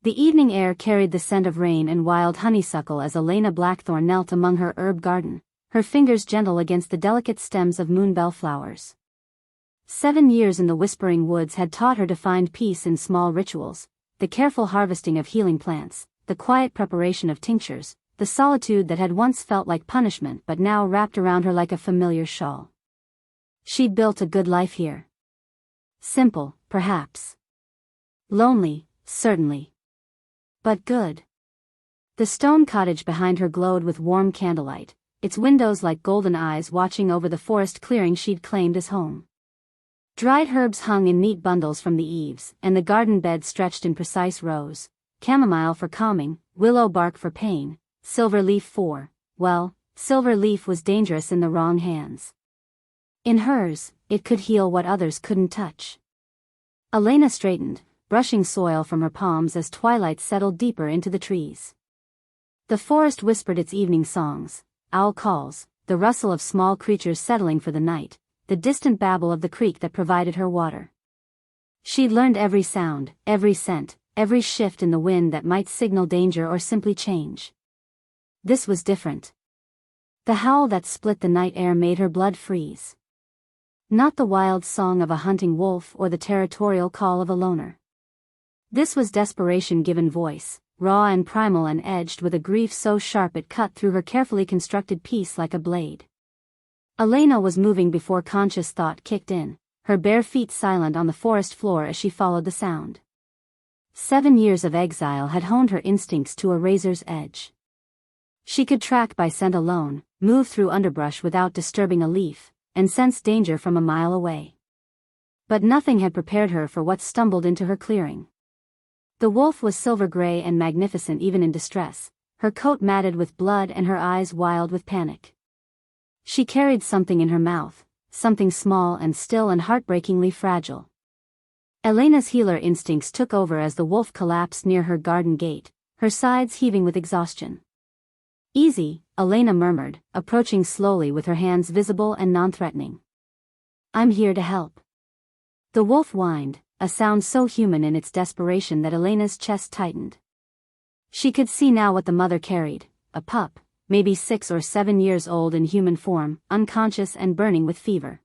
The evening air carried the scent of rain and wild honeysuckle as Elena Blackthorn knelt among her herb garden, her fingers gentle against the delicate stems of moonbell flowers. 7 years in the whispering woods had taught her to find peace in small rituals, the careful harvesting of healing plants, the quiet preparation of tinctures, the solitude that had once felt like punishment but now wrapped around her like a familiar shawl. She'd built a good life here. Simple, perhaps. Lonely, certainly. But good. The stone cottage behind her glowed with warm candlelight, its windows like golden eyes watching over the forest clearing she'd claimed as home. Dried herbs hung in neat bundles from the eaves, and the garden bed stretched in precise rows, chamomile for calming, willow bark for pain, silver leaf for, well, silver leaf was dangerous in the wrong hands. In hers, it could heal what others couldn't touch. Elena straightened, brushing soil from her palms as twilight settled deeper into the trees. The forest whispered its evening songs, owl calls, the rustle of small creatures settling for the night, the distant babble of the creek that provided her water. She'd learned every sound, every scent, every shift in the wind that might signal danger or simply change. This was different. The howl that split the night air made her blood freeze. Not the wild song of a hunting wolf or the territorial call of a loner. This was desperation given voice, raw and primal and edged with a grief so sharp it cut through her carefully constructed peace like a blade. Elena was moving before conscious thought kicked in, her bare feet silent on the forest floor as she followed the sound. 7 years of exile had honed her instincts to a razor's edge. She could track by scent alone, move through underbrush without disturbing a leaf, and sense danger from a mile away. But nothing had prepared her for what stumbled into her clearing. The wolf was silver gray and magnificent even in distress, her coat matted with blood and her eyes wild with panic. She carried something in her mouth, something small and still and heartbreakingly fragile. Elena's healer instincts took over as the wolf collapsed near her garden gate, her sides heaving with exhaustion. "Easy," Elena murmured, approaching slowly with her hands visible and non-threatening. "I'm here to help." The wolf whined, a sound so human in its desperation that Elena's chest tightened. She could see now what the mother carried, a pup, maybe 6 or 7 years old in human form, unconscious and burning with fever.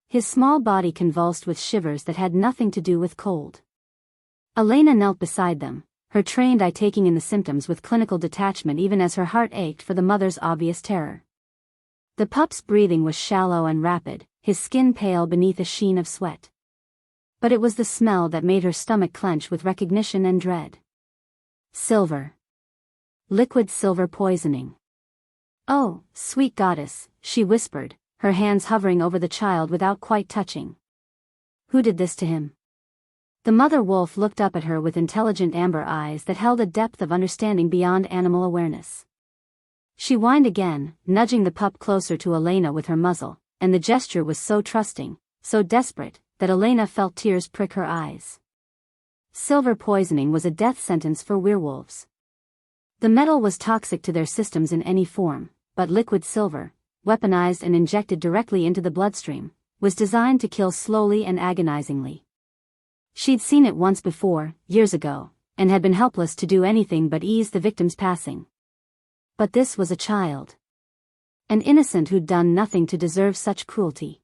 His small body convulsed with shivers that had nothing to do with cold. Elena knelt beside them, her trained eye taking in the symptoms with clinical detachment even as her heart ached for the mother's obvious terror. The pup's breathing was shallow and rapid, his skin pale beneath a sheen of sweat. But it was the smell that made her stomach clench with recognition and dread. Silver. Liquid silver poisoning. "Oh, sweet goddess," she whispered, her hands hovering over the child without quite touching. "Who did this to him?" The mother wolf looked up at her with intelligent amber eyes that held a depth of understanding beyond animal awareness. She whined again, nudging the pup closer to Elena with her muzzle, and the gesture was so trusting, so desperate, that Elena felt tears prick her eyes. Silver poisoning was a death sentence for werewolves. The metal was toxic to their systems in any form, but liquid silver, weaponized and injected directly into the bloodstream, was designed to kill slowly and agonizingly. She'd seen it once before, years ago, and had been helpless to do anything but ease the victim's passing. But this was a child. An innocent who'd done nothing to deserve such cruelty.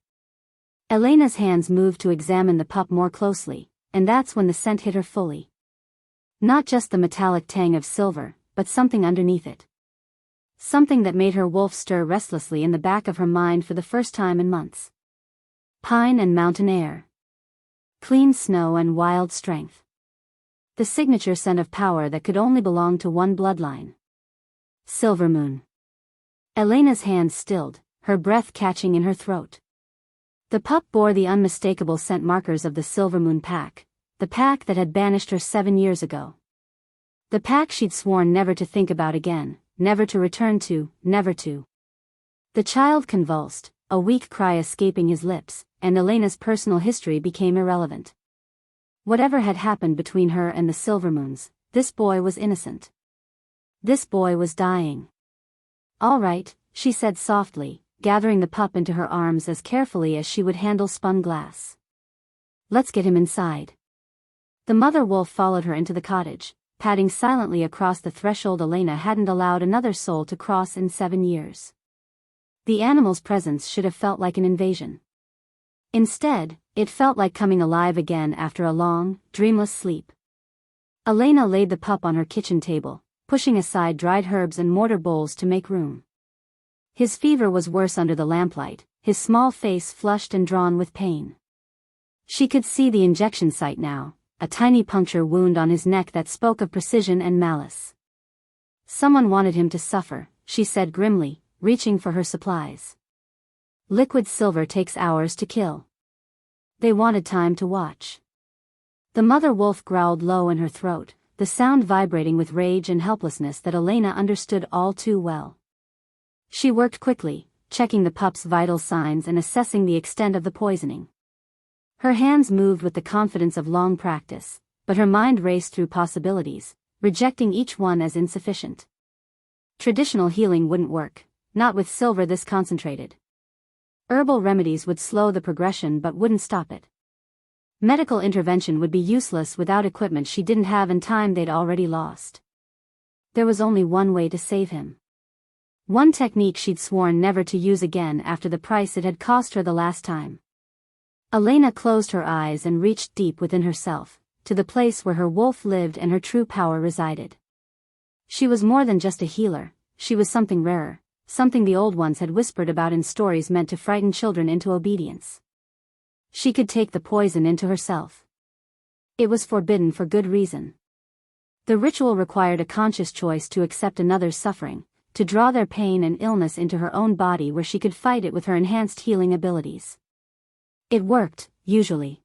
Elena's hands moved to examine the pup more closely, and that's when the scent hit her fully. Not just the metallic tang of silver, but something underneath it. Something that made her wolf stir restlessly in the back of her mind for the first time in months. Pine and mountain air. Clean snow and wild strength. The signature scent of power that could only belong to one bloodline. Silver moon. Elena's hands stilled, her breath catching in her throat. The pup bore the unmistakable scent markers of the Silver Moon pack, the pack that had banished her 7 years ago. The pack she'd sworn never to think about again, never to return to, never to. The child convulsed, a weak cry escaping his lips, and Elena's personal history became irrelevant. Whatever had happened between her and the Silver Moons, this boy was innocent. This boy was dying. "All right," she said softly, gathering the pup into her arms as carefully as she would handle spun glass. "Let's get him inside." The mother wolf followed her into the cottage, padding silently across the threshold Elena hadn't allowed another soul to cross in 7 years. The animal's presence should have felt like an invasion. Instead, it felt like coming alive again after a long, dreamless sleep. Elena laid the pup on her kitchen table, pushing aside dried herbs and mortar bowls to make room. His fever was worse under the lamplight, his small face flushed and drawn with pain. She could see the injection site now, a tiny puncture wound on his neck that spoke of precision and malice. Someone wanted him to suffer, she said grimly, reaching for her supplies. Liquid silver takes hours to kill. They wanted time to watch. The mother wolf growled low in her throat, the sound vibrating with rage and helplessness that Elena understood all too well. She worked quickly, checking the pup's vital signs and assessing the extent of the poisoning. Her hands moved with the confidence of long practice, but her mind raced through possibilities, rejecting each one as insufficient. Traditional healing wouldn't work, not with silver this concentrated. Herbal remedies would slow the progression but wouldn't stop it. Medical intervention would be useless without equipment she didn't have and time they'd already lost. There was only one way to save him. One technique she'd sworn never to use again after the price it had cost her the last time. Elena closed her eyes and reached deep within herself, to the place where her wolf lived and her true power resided. She was more than just a healer, she was something rarer, something the old ones had whispered about in stories meant to frighten children into obedience. She could take the poison into herself. It was forbidden for good reason. The ritual required a conscious choice to accept another's suffering, to draw their pain and illness into her own body where she could fight it with her enhanced healing abilities. It worked, usually.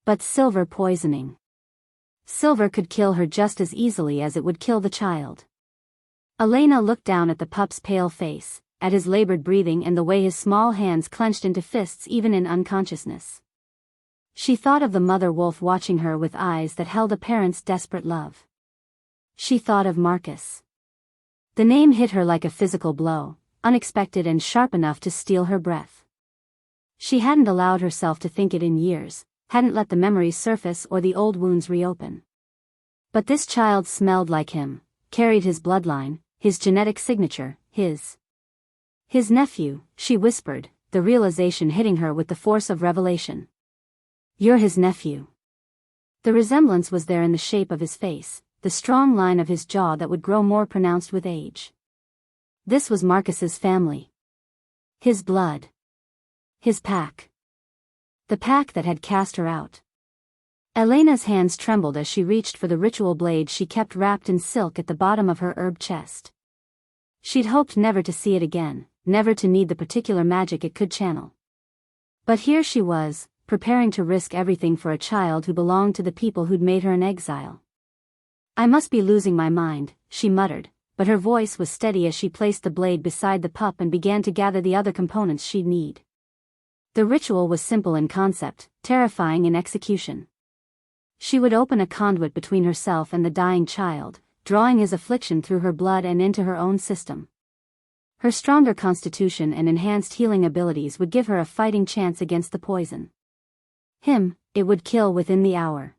But silver poisoning. Silver could kill her just as easily as it would kill the child. Elena looked down at the pup's pale face, at his labored breathing and the way his small hands clenched into fists even in unconsciousness. She thought of the mother wolf watching her with eyes that held a parent's desperate love. She thought of Marcus. The name hit her like a physical blow, unexpected and sharp enough to steal her breath. She hadn't allowed herself to think it in years, hadn't let the memories surface or the old wounds reopen. But this child smelled like him, carried his bloodline, his genetic signature, his nephew, she whispered, the realization hitting her with the force of revelation. You're his nephew. The resemblance was there in the shape of his face, the strong line of his jaw that would grow more pronounced with age. This was Marcus's family. His blood. His pack. The pack that had cast her out. Elena's hands trembled as she reached for the ritual blade she kept wrapped in silk at the bottom of her herb chest. She'd hoped never to see it again, never to need the particular magic it could channel. But here she was, preparing to risk everything for a child who belonged to the people who'd made her an exile. I must be losing my mind, she muttered, but her voice was steady as she placed the blade beside the pup and began to gather the other components she'd need. The ritual was simple in concept, terrifying in execution. She would open a conduit between herself and the dying child, drawing his affliction through her blood and into her own system. Her stronger constitution and enhanced healing abilities would give her a fighting chance against the poison. Him, it would kill within the hour.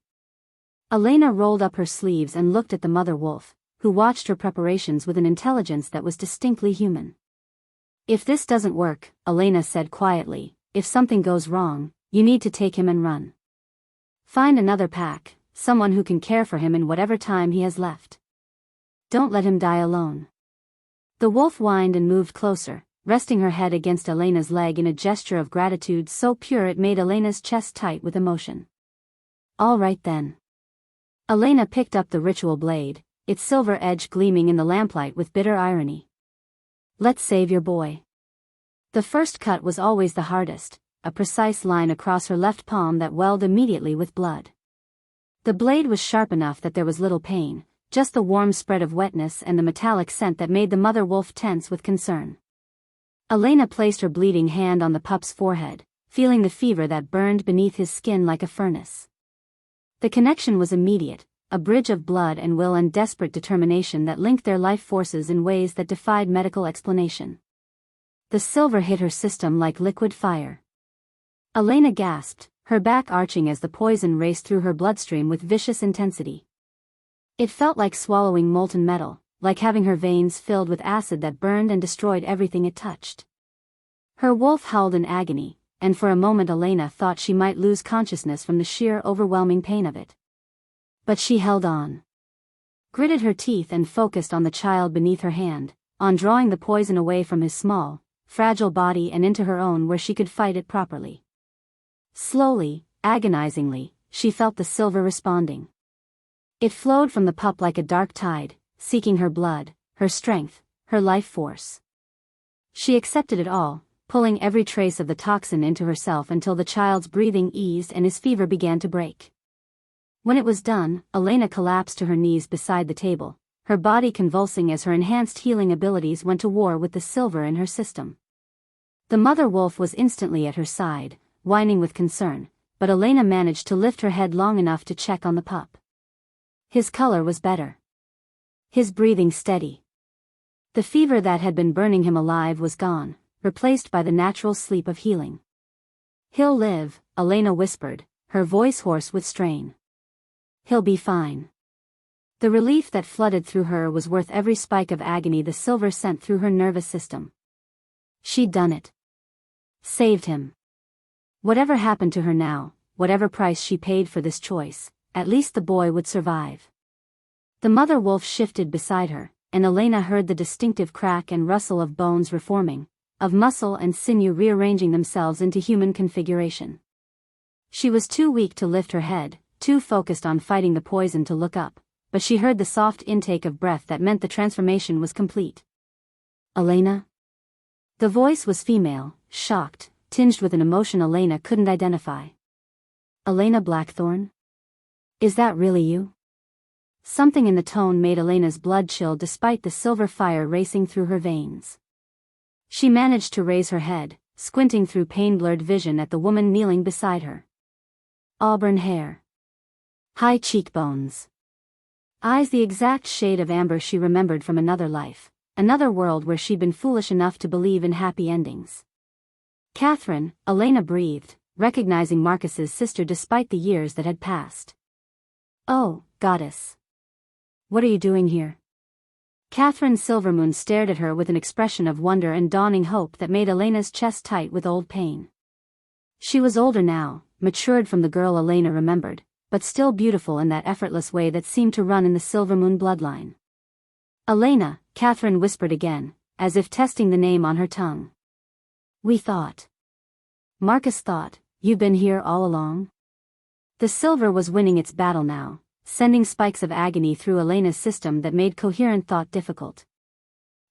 Elena rolled up her sleeves and looked at the mother wolf, who watched her preparations with an intelligence that was distinctly human. If this doesn't work, Elena said quietly, if something goes wrong, you need to take him and run. Find another pack, someone who can care for him in whatever time he has left. Don't let him die alone. The wolf whined and moved closer, resting her head against Elena's leg in a gesture of gratitude so pure it made Elena's chest tight with emotion. All right then. Elena picked up the ritual blade, its silver edge gleaming in the lamplight with bitter irony. Let's save your boy. The first cut was always the hardest, a precise line across her left palm that welled immediately with blood. The blade was sharp enough that there was little pain, just the warm spread of wetness and the metallic scent that made the mother wolf tense with concern. Elena placed her bleeding hand on the pup's forehead, feeling the fever that burned beneath his skin like a furnace. The connection was immediate, a bridge of blood and will and desperate determination that linked their life forces in ways that defied medical explanation. The silver hit her system like liquid fire. Elena gasped, her back arching as the poison raced through her bloodstream with vicious intensity. It felt like swallowing molten metal, like having her veins filled with acid that burned and destroyed everything it touched. Her wolf howled in agony, and for a moment Elena thought she might lose consciousness from the sheer overwhelming pain of it. But she held on. Gritted her teeth and focused on the child beneath her hand, on drawing the poison away from his small, fragile body and into her own where she could fight it properly. Slowly, agonizingly, she felt the silver responding. It flowed from the pup like a dark tide, seeking her blood, her strength, her life force. She accepted it all, pulling every trace of the toxin into herself until the child's breathing eased and his fever began to break. When it was done, Elena collapsed to her knees beside the table, her body convulsing as her enhanced healing abilities went to war with the silver in her system. The mother wolf was instantly at her side, whining with concern, but Elena managed to lift her head long enough to check on the pup. His color was better. His breathing steady. The fever that had been burning him alive was gone, replaced by the natural sleep of healing. "He'll live," Elena whispered, her voice hoarse with strain. "He'll be fine." The relief that flooded through her was worth every spike of agony the silver sent through her nervous system. She'd done it. Saved him. Whatever happened to her now, whatever price she paid for this choice, at least the boy would survive. The mother wolf shifted beside her, and Elena heard the distinctive crack and rustle of bones reforming, of muscle and sinew rearranging themselves into human configuration. She was too weak to lift her head, too focused on fighting the poison to look up, but she heard the soft intake of breath that meant the transformation was complete. "Elena?" The voice was female, shocked, tinged with an emotion Elena couldn't identify. "Elena Blackthorn? Is that really you?" Something in the tone made Elena's blood chill despite the silver fire racing through her veins. She managed to raise her head, squinting through pain-blurred vision at the woman kneeling beside her. Auburn hair. High cheekbones. Eyes the exact shade of amber she remembered from another life, another world where she'd been foolish enough to believe in happy endings. "Catherine," Elena breathed, recognizing Marcus's sister despite the years that had passed. "Oh, goddess. What are you doing here?" Catherine Silvermoon stared at her with an expression of wonder and dawning hope that made Elena's chest tight with old pain. She was older now, matured from the girl Elena remembered, but still beautiful in that effortless way that seemed to run in the Silvermoon bloodline. "Elena," Catherine whispered again, as if testing the name on her tongue. "We thought." Marcus thought, "You've been here all along?" The silver was winning its battle now, sending spikes of agony through Elena's system that made coherent thought difficult.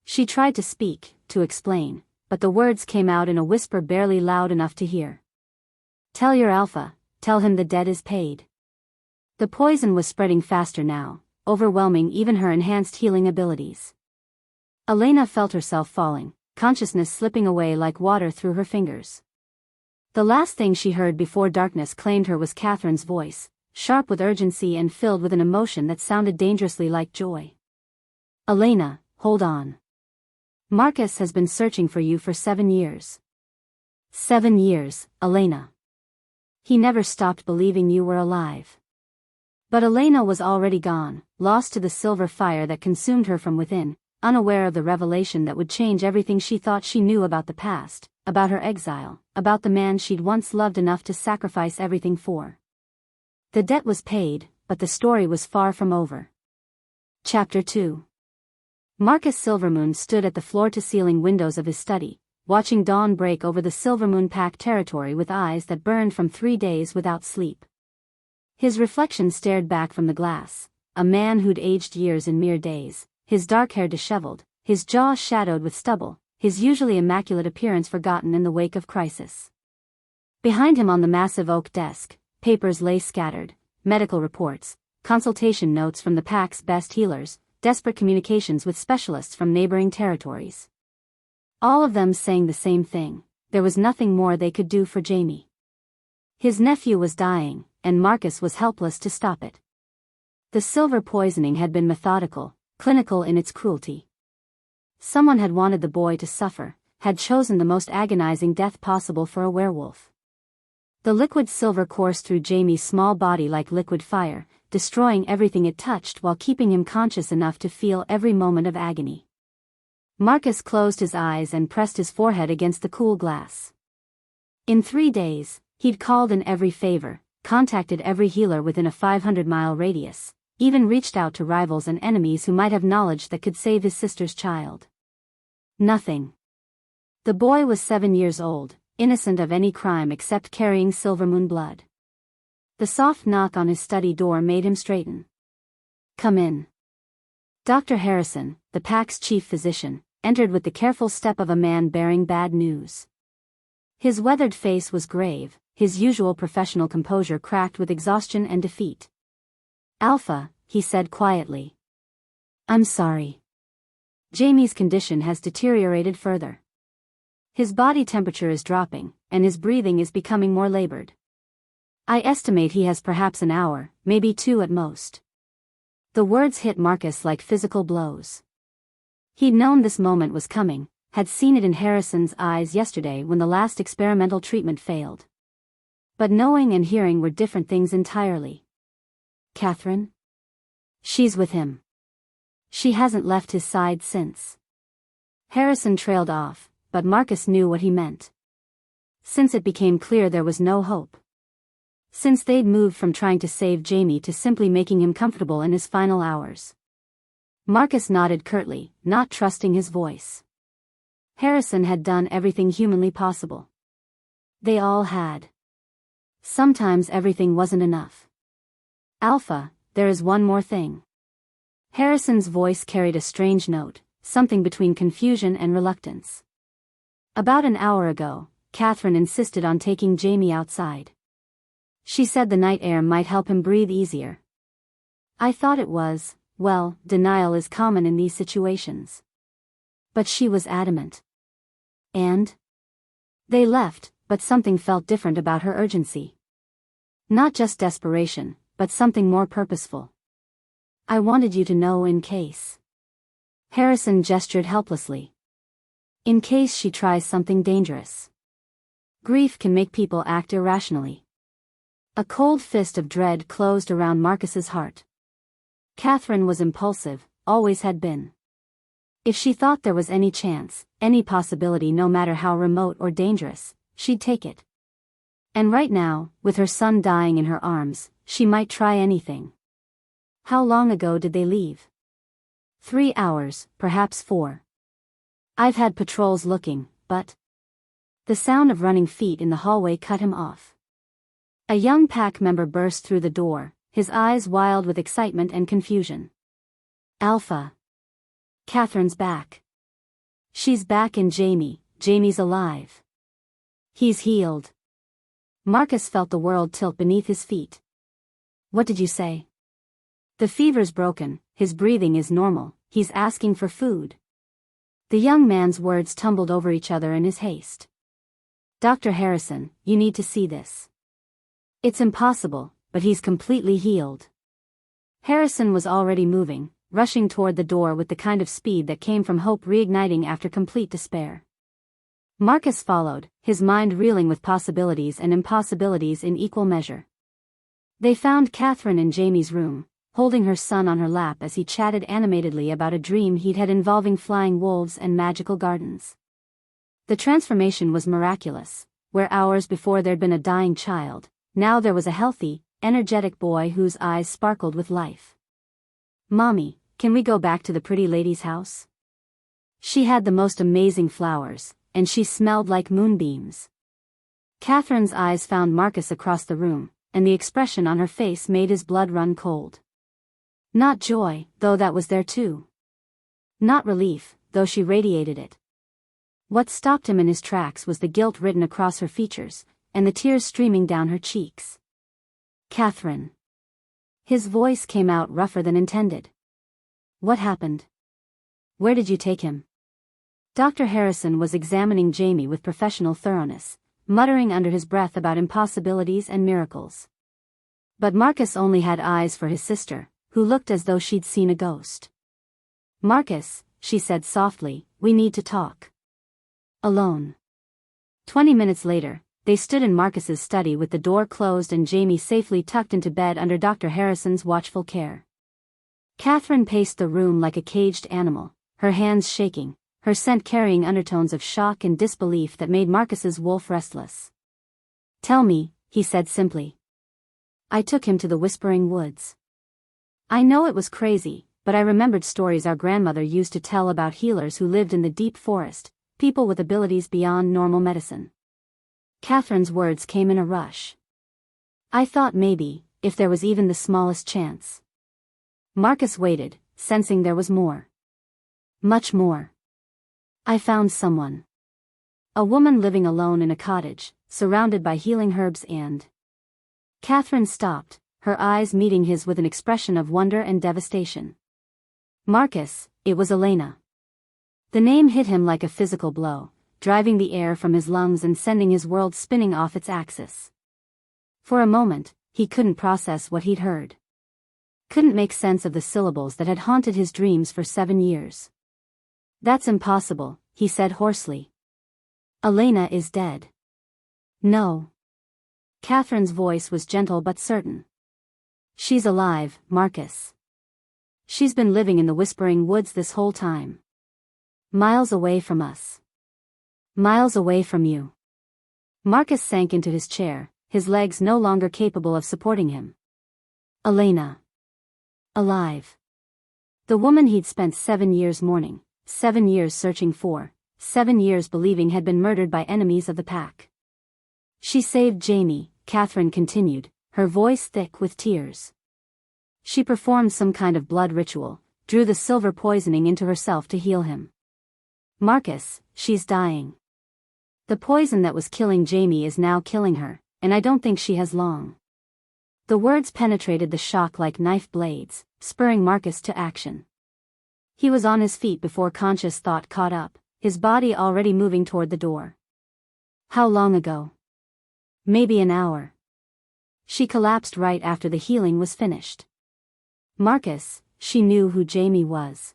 She tried to speak, to explain, but the words came out in a whisper barely loud enough to hear. "Tell your alpha, tell him the debt is paid." The poison was spreading faster now, overwhelming even her enhanced healing abilities. Elena felt herself falling, consciousness slipping away like water through her fingers. The last thing she heard before darkness claimed her was Catherine's voice, sharp with urgency and filled with an emotion that sounded dangerously like joy. "Elena, hold on. Marcus has been searching for you for 7 years. 7 years, Elena. He never stopped believing you were alive." But Elena was already gone, lost to the silver fire that consumed her from within, unaware of the revelation that would change everything she thought she knew about the past, about her exile, about the man she'd once loved enough to sacrifice everything for. The debt was paid, but the story was far from over. Chapter 2. Marcus Silvermoon stood at the floor-to-ceiling windows of his study, watching dawn break over the Silvermoon-packed territory with eyes that burned from 3 days without sleep. His reflection stared back from the glass, a man who'd aged years in mere days, his dark hair disheveled, his jaw shadowed with stubble, his usually immaculate appearance forgotten in the wake of crisis. Behind him on the massive oak desk, papers lay scattered, medical reports, consultation notes from the pack's best healers, desperate communications with specialists from neighboring territories. All of them saying the same thing: there was nothing more they could do for Jamie. His nephew was dying, and Marcus was helpless to stop it. The silver poisoning had been methodical, clinical in its cruelty. Someone had wanted the boy to suffer, had chosen the most agonizing death possible for a werewolf. The liquid silver coursed through Jamie's small body like liquid fire, destroying everything it touched while keeping him conscious enough to feel every moment of agony. Marcus closed his eyes and pressed his forehead against the cool glass. In 3 days, he'd called in every favor, contacted every healer within a 500-mile radius, even reached out to rivals and enemies who might have knowledge that could save his sister's child. Nothing. The boy was 7 years old, innocent of any crime except carrying Silvermoon blood. The soft knock on his study door made him straighten. "Come in." Dr. Harrison, the pack's chief physician, entered with the careful step of a man bearing bad news. His weathered face was grave, his usual professional composure cracked with exhaustion and defeat. "Alpha," he said quietly. "I'm sorry. Jamie's condition has deteriorated further. His body temperature is dropping, and his breathing is becoming more labored. I estimate he has perhaps an hour, maybe 2 at most." The words hit Marcus like physical blows. He'd known this moment was coming, had seen it in Harrison's eyes yesterday when the last experimental treatment failed. But knowing and hearing were different things entirely. "Catherine? She's with him. She hasn't left his side since." Harrison trailed off, but Marcus knew what he meant. Since it became clear there was no hope. Since they'd moved from trying to save Jamie to simply making him comfortable in his final hours. Marcus nodded curtly, not trusting his voice. Harrison had done everything humanly possible. They all had. Sometimes everything wasn't enough. "Alpha, there is one more thing." Harrison's voice carried a strange note, something between confusion and reluctance. "About an hour ago, Catherine insisted on taking Jamie outside. She said the night air might help him breathe easier. I thought it was, well, denial is common in these situations. But she was adamant. And? They left, but something felt different about her urgency. Not just desperation, but something more purposeful. I wanted you to know in case." Harrison gestured helplessly. "In case she tries something dangerous. Grief can make people act irrationally." A cold fist of dread closed around Marcus's heart. Catherine was impulsive, always had been. If she thought there was any chance, any possibility no matter how remote or dangerous, she'd take it. And right now, with her son dying in her arms, she might try anything. How long ago did they leave? 3 hours, perhaps 4. I've had patrols looking, but... The sound of running feet in the hallway cut him off. A young pack member burst through the door, his eyes wild with excitement and confusion. "Alpha. Catherine's back. She's back in Jamie, Jamie's alive. He's healed." Marcus felt the world tilt beneath his feet. "What did you say?" "The fever's broken, his breathing is normal, he's asking for food." The young man's words tumbled over each other in his haste. "Dr. Harrison, you need to see this. It's impossible, but he's completely healed." Harrison was already moving, rushing toward the door with the kind of speed that came from hope reigniting after complete despair. Marcus followed, his mind reeling with possibilities and impossibilities in equal measure. They found Catherine in Jamie's room, holding her son on her lap as he chatted animatedly about a dream he'd had involving flying wolves and magical gardens. The transformation was miraculous, where hours before there'd been a dying child. Now there was a healthy, energetic boy whose eyes sparkled with life. "Mommy, can we go back to the pretty lady's house? She had the most amazing flowers, and she smelled like moonbeams." Catherine's eyes found Marcus across the room, and the expression on her face made his blood run cold. Not joy, though that was there too. Not relief, though she radiated it. What stopped him in his tracks was the guilt written across her features, and the tears streaming down her cheeks. "Catherine." His voice came out rougher than intended. "What happened? Where did you take him?" Dr. Harrison was examining Jamie with professional thoroughness, muttering under his breath about impossibilities and miracles. But Marcus only had eyes for his sister, who looked as though she'd seen a ghost. "Marcus," she said softly, "we need to talk. Alone." 20 minutes later, they stood in Marcus's study with the door closed and Jamie safely tucked into bed under Dr. Harrison's watchful care. Catherine paced the room like a caged animal, her hands shaking, her scent carrying undertones of shock and disbelief that made Marcus's wolf restless. "Tell me," he said simply. "I took him to the Whispering Woods. I know it was crazy, but I remembered stories our grandmother used to tell about healers who lived in the deep forest, people with abilities beyond normal medicine." Catherine's words came in a rush. "I thought maybe, if there was even the smallest chance." Marcus waited, sensing there was more. Much more. "I found someone. A woman living alone in a cottage, surrounded by healing herbs and..." Catherine stopped, her eyes meeting his with an expression of wonder and devastation. "Marcus, it was Elena." The name hit him like a physical blow, driving the air from his lungs and sending his world spinning off its axis. For a moment, he couldn't process what he'd heard. Couldn't make sense of the syllables that had haunted his dreams for 7 years. "That's impossible," he said hoarsely. "Elena is dead." "No." Catherine's voice was gentle but certain. "She's alive, Marcus. She's been living in the Whispering Woods this whole time. Miles away from us. Miles away from you." Marcus sank into his chair, his legs no longer capable of supporting him. Elena. Alive. The woman he'd spent 7 years mourning, 7 years searching for, 7 years believing had been murdered by enemies of the pack. "She saved Jamie," Catherine continued, her voice thick with tears. "She performed some kind of blood ritual, drew the silver poisoning into herself to heal him. Marcus, she's dying. The poison that was killing Jamie is now killing her, and I don't think she has long." The words penetrated the shock like knife blades, spurring Marcus to action. He was on his feet before conscious thought caught up, his body already moving toward the door. "How long ago?" "Maybe an hour." She collapsed right after the healing was finished. Marcus, she knew who Jamie was.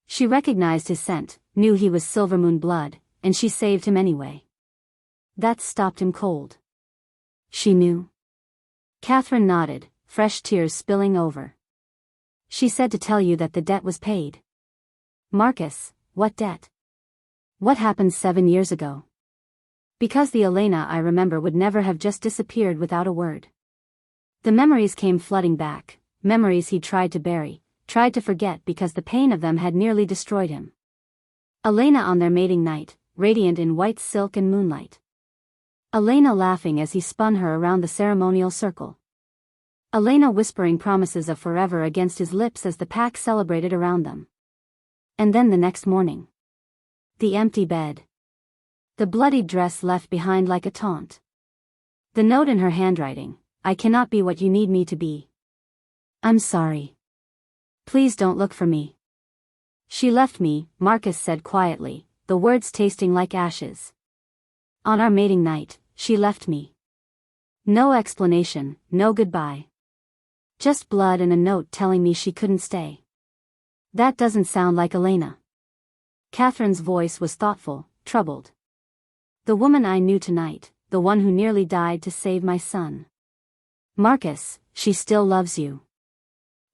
She recognized his scent, knew he was Silvermoon blood, and she saved him anyway. That stopped him cold. "She knew?" Catherine nodded, fresh tears spilling over. "She said to tell you that the debt was paid." "Marcus, what debt? What happened 7 years ago?" "Because the Elena I remember would never have just disappeared without a word." The memories came flooding back, memories he tried to bury, tried to forget because the pain of them had nearly destroyed him. Elena on their mating night, radiant in white silk and moonlight. Elena laughing as he spun her around the ceremonial circle. Elena whispering promises of forever against his lips as the pack celebrated around them. And then the next morning. The empty bed. The bloodied dress left behind like a taunt. The note in her handwriting, "I cannot be what you need me to be. I'm sorry. Please don't look for me." "She left me," Marcus said quietly, the words tasting like ashes. "On our mating night, she left me. No explanation, no goodbye. Just blood and a note telling me she couldn't stay." "That doesn't sound like Elena." Catherine's voice was thoughtful, troubled. "The woman I knew tonight, the one who nearly died to save my son. Marcus, she still loves you.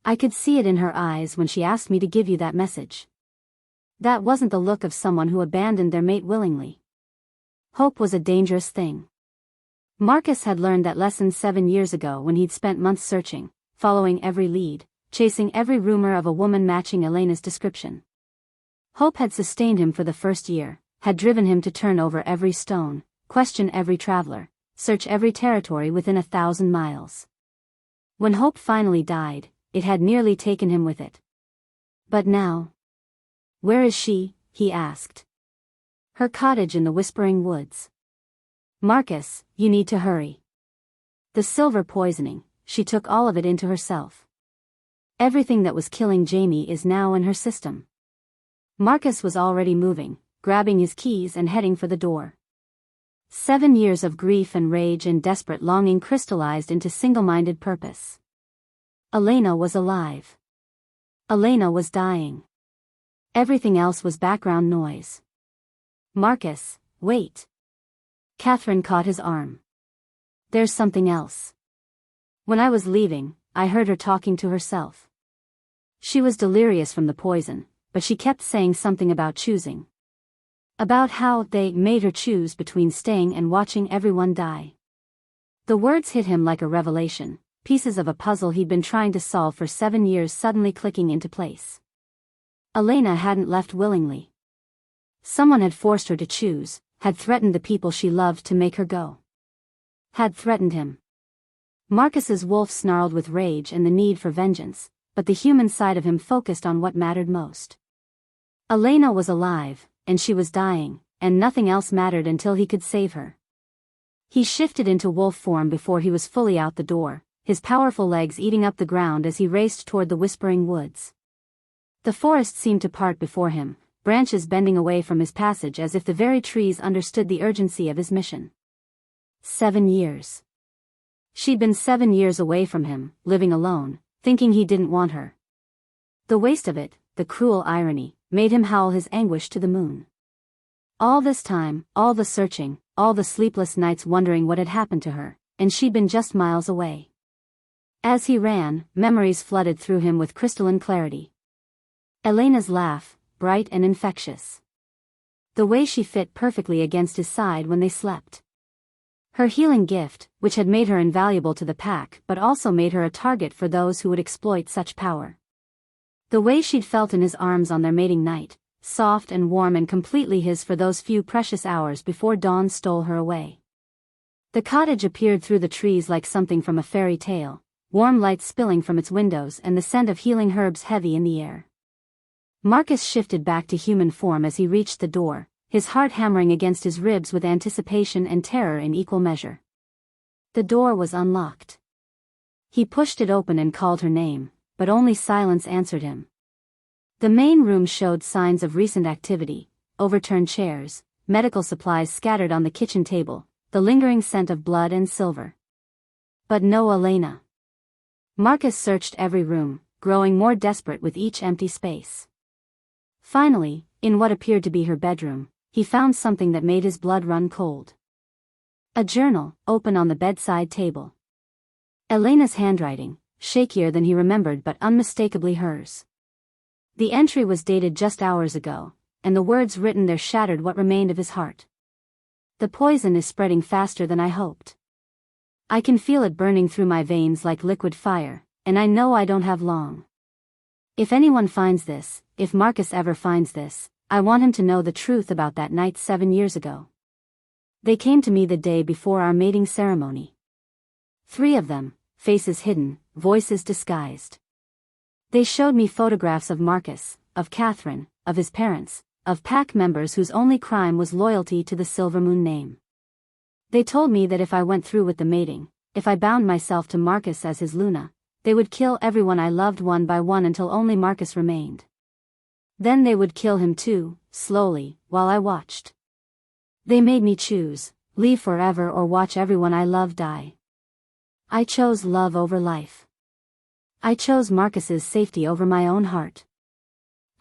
I could see it in her eyes when she asked me to give you that message. That wasn't the look of someone who abandoned their mate willingly. Hope was a dangerous thing." Marcus had learned that lesson 7 years ago when he'd spent months searching, following every lead, chasing every rumor of a woman matching Elena's description. Hope had sustained him for the first year, had driven him to turn over every stone, question every traveler, search every territory within 1,000 miles. When hope finally died, it had nearly taken him with it. But now? "Where is she?" he asked. "Her cottage in the Whispering Woods." "Marcus, you need to hurry. The silver poisoning, she took all of it into herself. Everything that was killing Jamie is now in her system." Marcus was already moving, grabbing his keys and heading for the door. 7 years of grief and rage and desperate longing crystallized into single-minded purpose. Elena was alive. Elena was dying. Everything else was background noise. "Marcus, wait." Catherine caught his arm. There's something else. When I was leaving, I heard her talking to herself. She was delirious from the poison, but she kept saying something about choosing. About how they made her choose between staying and watching everyone die. The words hit him like a revelation, pieces of a puzzle he'd been trying to solve for 7 years suddenly clicking into place. Elena hadn't left willingly. Someone had forced her to choose, had threatened the people she loved to make her go. Had threatened him. Marcus's wolf snarled with rage and the need for vengeance, but the human side of him focused on what mattered most. Elena was alive, and she was dying, and nothing else mattered until he could save her. He shifted into wolf form before he was fully out the door, his powerful legs eating up the ground as he raced toward the whispering woods. The forest seemed to part before him, branches bending away from his passage as if the very trees understood the urgency of his mission. 7 years. She'd been 7 years away from him, living alone, thinking he didn't want her. The waste of it, the cruel irony, made him howl his anguish to the moon. All this time, all the searching, all the sleepless nights wondering what had happened to her, and she'd been just miles away. As he ran, memories flooded through him with crystalline clarity. Elena's laugh, bright and infectious. The way she fit perfectly against his side when they slept. Her healing gift, which had made her invaluable to the pack but also made her a target for those who would exploit such power. The way she'd felt in his arms on their mating night, soft and warm and completely his for those few precious hours before dawn stole her away. The cottage appeared through the trees like something from a fairy tale, warm light spilling from its windows and the scent of healing herbs heavy in the air. Marcus shifted back to human form as he reached the door, his heart hammering against his ribs with anticipation and terror in equal measure. The door was unlocked. He pushed it open and called her name, but only silence answered him. The main room showed signs of recent activity, overturned chairs, medical supplies scattered on the kitchen table, the lingering scent of blood and silver. But no Elena. Marcus searched every room, growing more desperate with each empty space. Finally, in what appeared to be her bedroom, he found something that made his blood run cold. A journal, open on the bedside table. Elena's handwriting, shakier than he remembered but unmistakably hers. The entry was dated just hours ago, and the words written there shattered what remained of his heart. The poison is spreading faster than I hoped. I can feel it burning through my veins like liquid fire, and I know I don't have long. If anyone finds this, if Marcus ever finds this, I want him to know the truth about that night 7 years ago. They came to me the day before our mating ceremony. 3 of them, faces hidden, voices disguised. They showed me photographs of Marcus, of Catherine, of his parents, of pack members whose only crime was loyalty to the Silvermoon name. They told me that if I went through with the mating, if I bound myself to Marcus as his Luna, they would kill everyone I loved one by one until only Marcus remained. Then they would kill him too, slowly, while I watched. They made me choose, leave forever or watch everyone I love die. I chose love over life. I chose Marcus's safety over my own heart.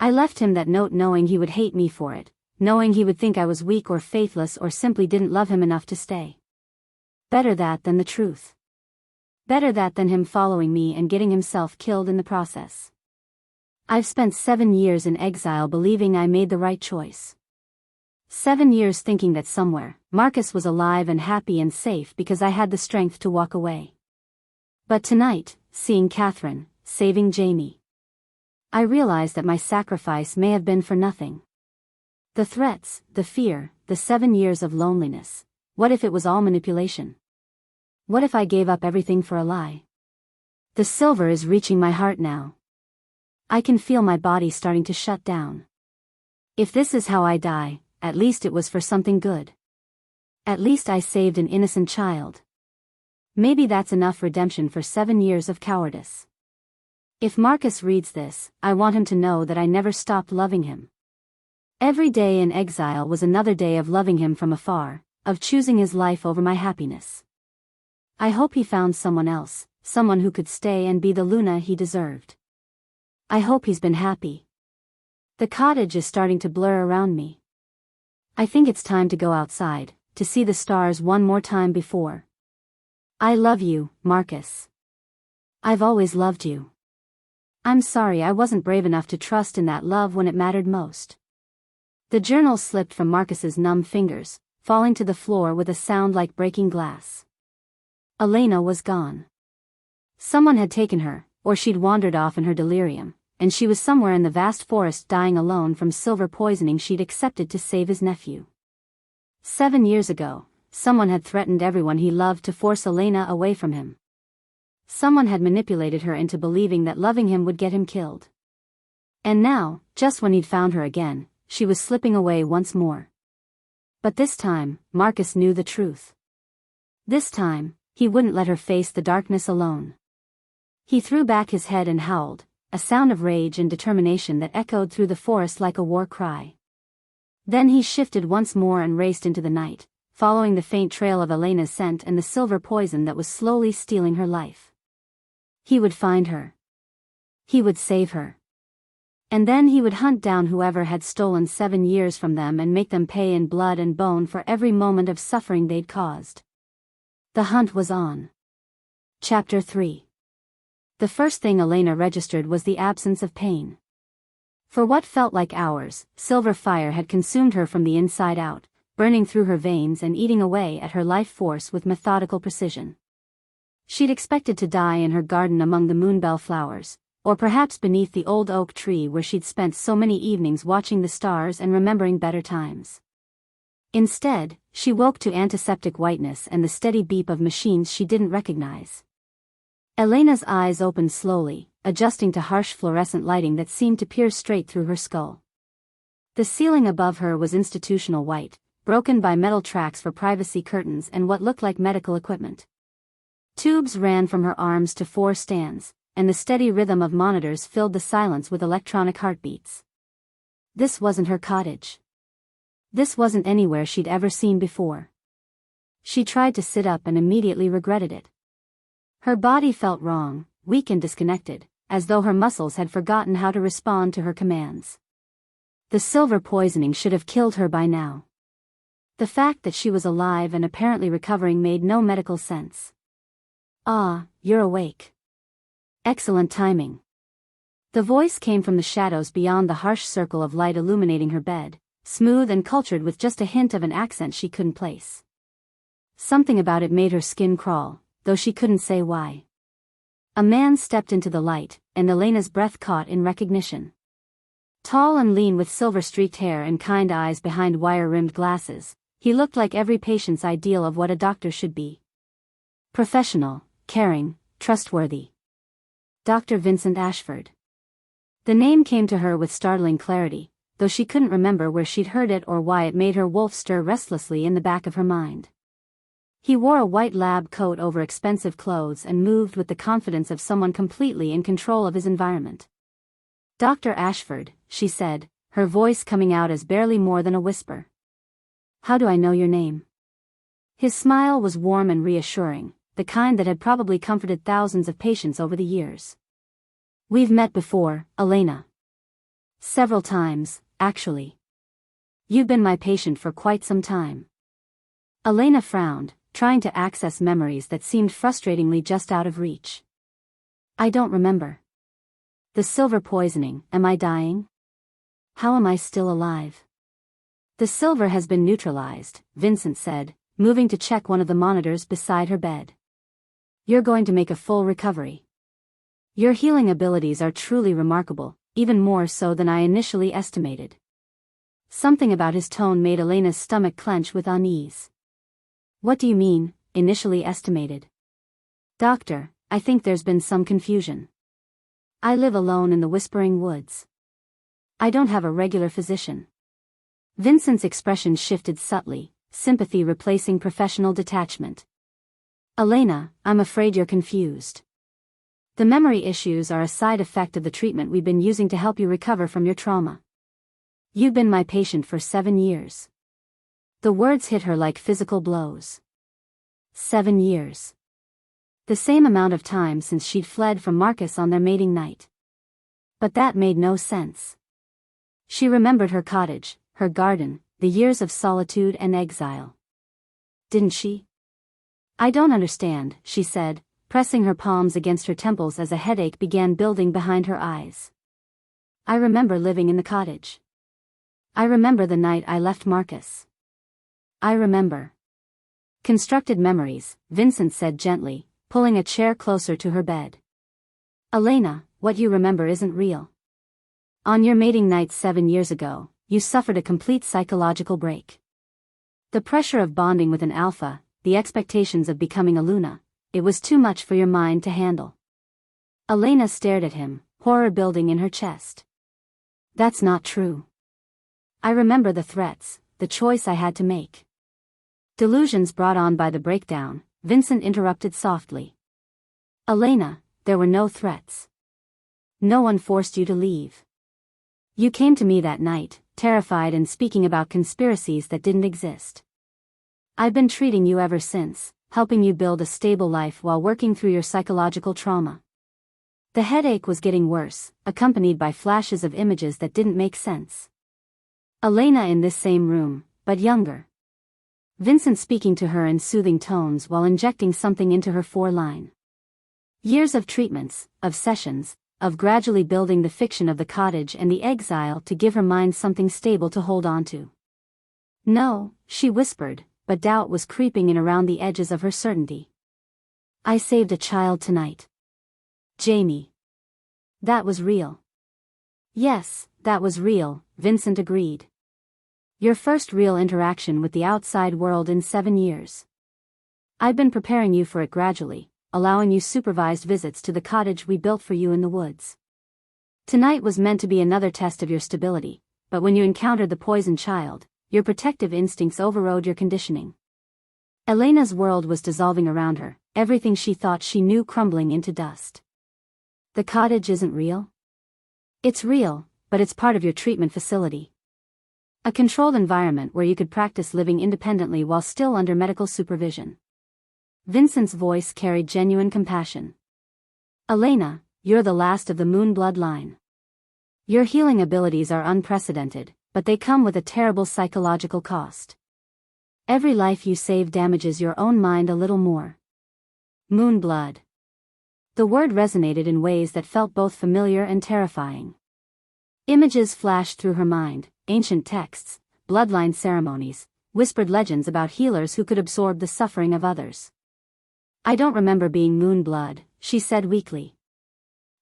I left him that note knowing he would hate me for it, knowing he would think I was weak or faithless or simply didn't love him enough to stay. Better that than the truth. Better that than him following me and getting himself killed in the process. I've spent 7 years in exile believing I made the right choice. 7 years thinking that somewhere, Marcus was alive and happy and safe because I had the strength to walk away. But tonight, seeing Catherine, saving Jamie, I realized that my sacrifice may have been for nothing. The threats, the fear, the 7 years of loneliness, what if it was all manipulation? What if I gave up everything for a lie? The silver is reaching my heart now. I can feel my body starting to shut down. If this is how I die, at least it was for something good. At least I saved an innocent child. Maybe that's enough redemption for 7 years of cowardice. If Marcus reads this, I want him to know that I never stopped loving him. Every day in exile was another day of loving him from afar, of choosing his life over my happiness. I hope he found someone else, someone who could stay and be the Luna he deserved. I hope he's been happy. The cottage is starting to blur around me. I think it's time to go outside, to see the stars one more time before. I love you, Marcus. I've always loved you. I'm sorry I wasn't brave enough to trust in that love when it mattered most. The journal slipped from Marcus's numb fingers, falling to the floor with a sound like breaking glass. Elena was gone. Someone had taken her, or she'd wandered off in her delirium, and she was somewhere in the vast forest dying alone from silver poisoning she'd accepted to save his nephew. 7 years ago, someone had threatened everyone he loved to force Elena away from him. Someone had manipulated her into believing that loving him would get him killed. And now, just when he'd found her again, she was slipping away once more. But this time, Marcus knew the truth. This time, he wouldn't let her face the darkness alone. He threw back his head and howled, a sound of rage and determination that echoed through the forest like a war cry. Then he shifted once more and raced into the night, following the faint trail of Elena's scent and the silver poison that was slowly stealing her life. He would find her. He would save her. And then he would hunt down whoever had stolen 7 years from them and make them pay in blood and bone for every moment of suffering they'd caused. The hunt was on. Chapter 3. The first thing Elena registered was the absence of pain. For what felt like hours, silver fire had consumed her from the inside out, burning through her veins and eating away at her life force with methodical precision. She'd expected to die in her garden among the moonbell flowers, or perhaps beneath the old oak tree where she'd spent so many evenings watching the stars and remembering better times. Instead, she woke to antiseptic whiteness and the steady beep of machines she didn't recognize. Elena's eyes opened slowly, adjusting to harsh fluorescent lighting that seemed to pierce straight through her skull. The ceiling above her was institutional white, broken by metal tracks for privacy curtains and what looked like medical equipment. Tubes ran from her arms to 4 stands, and the steady rhythm of monitors filled the silence with electronic heartbeats. This wasn't her cottage. This wasn't anywhere she'd ever seen before. She tried to sit up and immediately regretted it. Her body felt wrong, weak and disconnected, as though her muscles had forgotten how to respond to her commands. The silver poisoning should have killed her by now. The fact that she was alive and apparently recovering made no medical sense. "Ah, you're awake. Excellent timing." The voice came from the shadows beyond the harsh circle of light illuminating her bed, smooth and cultured with just a hint of an accent she couldn't place. Something about it made her skin crawl, though she couldn't say why. A man stepped into the light, and Elena's breath caught in recognition. Tall and lean with silver-streaked hair and kind eyes behind wire-rimmed glasses, he looked like every patient's ideal of what a doctor should be. Professional, caring, trustworthy. Dr. Vincent Ashford. The name came to her with startling clarity, though she couldn't remember where she'd heard it or why it made her wolf stir restlessly in the back of her mind. He wore a white lab coat over expensive clothes and moved with the confidence of someone completely in control of his environment. "Dr. Ashford," she said, her voice coming out as barely more than a whisper. "How do I know your name?" His smile was warm and reassuring, the kind that had probably comforted thousands of patients over the years. "We've met before, Elena. Several times, actually. You've been my patient for quite some time." Elena frowned, trying to access memories that seemed frustratingly just out of reach. "I don't remember. The silver poisoning, am I dying? How am I still alive?" "The silver has been neutralized," Vincent said, moving to check one of the monitors beside her bed. "You're going to make a full recovery. Your healing abilities are truly remarkable, even more so than I initially estimated." Something about his tone made Elena's stomach clench with unease. "What do you mean, initially estimated?" "Doctor, I think there's been some confusion. I live alone in the Whispering Woods. I don't have a regular physician." Vincent's expression shifted subtly, sympathy replacing professional detachment. "Elena, I'm afraid you're confused. The memory issues are a side effect of the treatment we've been using to help you recover from your trauma. You've been my patient for 7 years." The words hit her like physical blows. 7 years. The same amount of time since she'd fled from Marcus on their mating night. But that made no sense. She remembered her cottage, her garden, the years of solitude and exile. didn't she? I don't understand, she said, pressing her palms against her temples as a headache began building behind her eyes. I remember living in the cottage. I remember the night I left Marcus. I remember. Constructed memories, Vincent said gently, pulling a chair closer to her bed. Elena, what you remember isn't real. On your mating night 7 years ago, you suffered a complete psychological break. The pressure of bonding with an alpha, the expectations of becoming a Luna, it was too much for your mind to handle. Elena stared at him, horror building in her chest. That's not true. I remember the threats, the choice I had to make. Delusions brought on by the breakdown, Vincent interrupted softly. Elena, there were no threats. No one forced you to leave. You came to me that night, terrified and speaking about conspiracies that didn't exist. I've been treating you ever since, helping you build a stable life while working through your psychological trauma. The headache was getting worse, accompanied by flashes of images that didn't make sense. Elena in this same room, but younger. Vincent speaking to her in soothing tones while injecting something into her foreline. Years of treatments, of sessions, of gradually building the fiction of the cottage and the exile to give her mind something stable to hold on to. No, she whispered, but doubt was creeping in around the edges of her certainty. I saved a child tonight. Jamie. That was real. Yes, that was real, Vincent agreed. Your first real interaction with the outside world in 7 years. I've been preparing you for it gradually, allowing you supervised visits to the cottage we built for you in the woods. Tonight was meant to be another test of your stability, but when you encountered the poisoned child, your protective instincts overrode your conditioning. Elena's world was dissolving around her, everything she thought she knew crumbling into dust. The cottage isn't real? It's real, but it's part of your treatment facility. A controlled environment where you could practice living independently while still under medical supervision. Vincent's voice carried genuine compassion. Elena, you're the last of the Moon bloodline. Your healing abilities are unprecedented, but they come with a terrible psychological cost. Every life you save damages your own mind a little more. Moon blood. The word resonated in ways that felt both familiar and terrifying. Images flashed through her mind, ancient texts, bloodline ceremonies, whispered legends about healers who could absorb the suffering of others. I don't remember being Moon blood, she said weakly.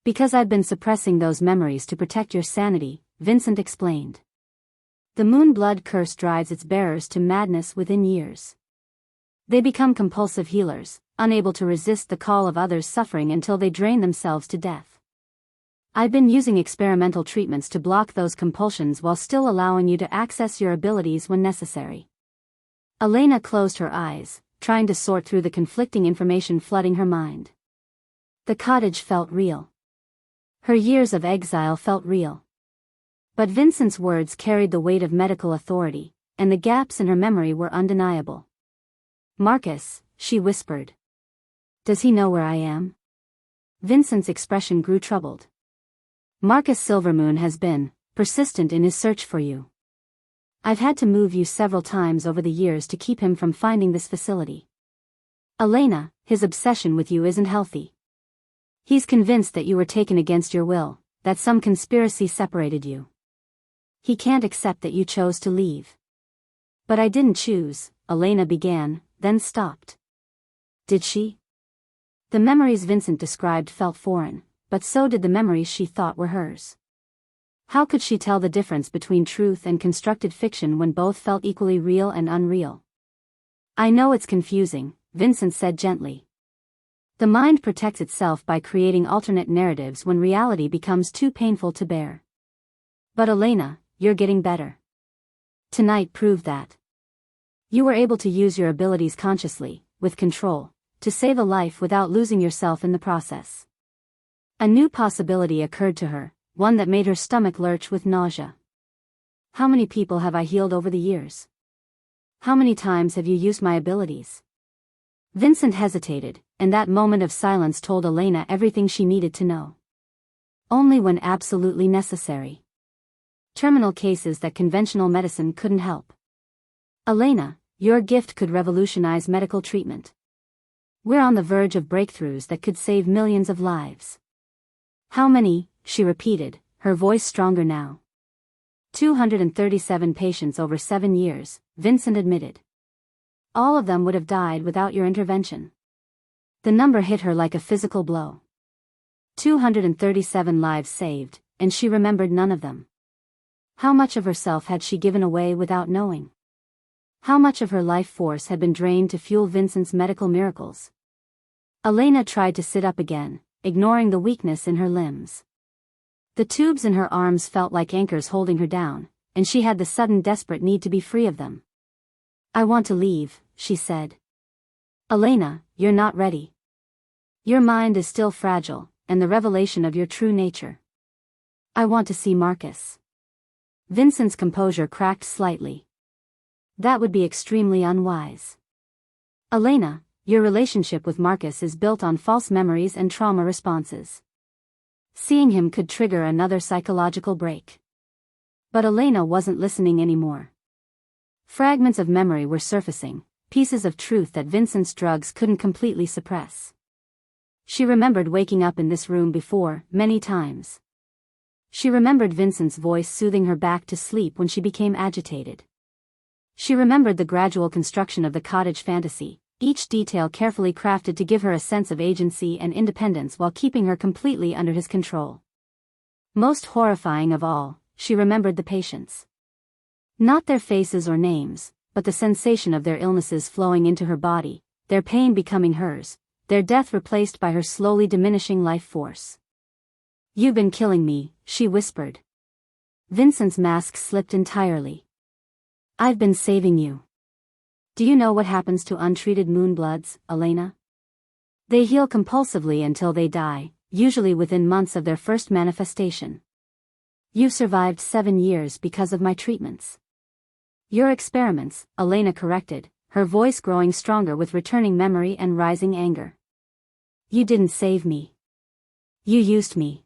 Because I've been suppressing those memories to protect your sanity, Vincent explained. The Moon blood curse drives its bearers to madness within years. They become compulsive healers, unable to resist the call of others' suffering until they drain themselves to death. I've been using experimental treatments to block those compulsions while still allowing you to access your abilities when necessary. Elena closed her eyes, trying to sort through the conflicting information flooding her mind. The cottage felt real. Her years of exile felt real. But Vincent's words carried the weight of medical authority, and the gaps in her memory were undeniable. Marcus, she whispered. Does he know where I am? Vincent's expression grew troubled. Marcus Silvermoon has been persistent in his search for you. I've had to move you several times over the years to keep him from finding this facility. Elena, his obsession with you isn't healthy. He's convinced that you were taken against your will, that some conspiracy separated you. He can't accept that you chose to leave. But I didn't choose, Elena began, then stopped. Did she? The memories Vincent described felt foreign, but so did the memories she thought were hers. How could she tell the difference between truth and constructed fiction when both felt equally real and unreal? I know it's confusing, Vincent said gently. The mind protects itself by creating alternate narratives when reality becomes too painful to bear. But Elena, you're getting better. Tonight proved that. You were able to use your abilities consciously, with control, to save a life without losing yourself in the process. A new possibility occurred to her, one that made her stomach lurch with nausea. How many people have I healed over the years? How many times have you used my abilities? Vincent hesitated, and that moment of silence told Elena everything she needed to know. Only when absolutely necessary. Terminal cases that conventional medicine couldn't help. Elena, your gift could revolutionize medical treatment. We're on the verge of breakthroughs that could save millions of lives. How many? She repeated, her voice stronger now. 237 patients over 7 years, Vincent admitted. All of them would have died without your intervention. The number hit her like a physical blow. 237 lives saved, and she remembered none of them. How much of herself had she given away without knowing? How much of her life force had been drained to fuel Vincent's medical miracles? Elena tried to sit up again, ignoring the weakness in her limbs. The tubes in her arms felt like anchors holding her down, and she had the sudden desperate need to be free of them. I want to leave, she said. Elena, you're not ready. Your mind is still fragile, and the revelation of your true nature. I want to see Marcus. Vincent's composure cracked slightly. That would be extremely unwise. Elena, your relationship with Marcus is built on false memories and trauma responses. Seeing him could trigger another psychological break. But Elena wasn't listening anymore. Fragments of memory were surfacing, pieces of truth that Vincent's drugs couldn't completely suppress. She remembered waking up in this room before, many times. She remembered Vincent's voice soothing her back to sleep when she became agitated. She remembered the gradual construction of the cottage fantasy, each detail carefully crafted to give her a sense of agency and independence while keeping her completely under his control. Most horrifying of all, she remembered the patients. Not their faces or names, but the sensation of their illnesses flowing into her body, their pain becoming hers, their death replaced by her slowly diminishing life force. You've been killing me, she whispered. Vincent's mask slipped entirely. I've been saving you. Do you know what happens to untreated moonbloods, Elena? They heal compulsively until they die, usually within months of their first manifestation. You've survived 7 years because of my treatments. Your experiments, Elena corrected, her voice growing stronger with returning memory and rising anger. You didn't save me. You used me.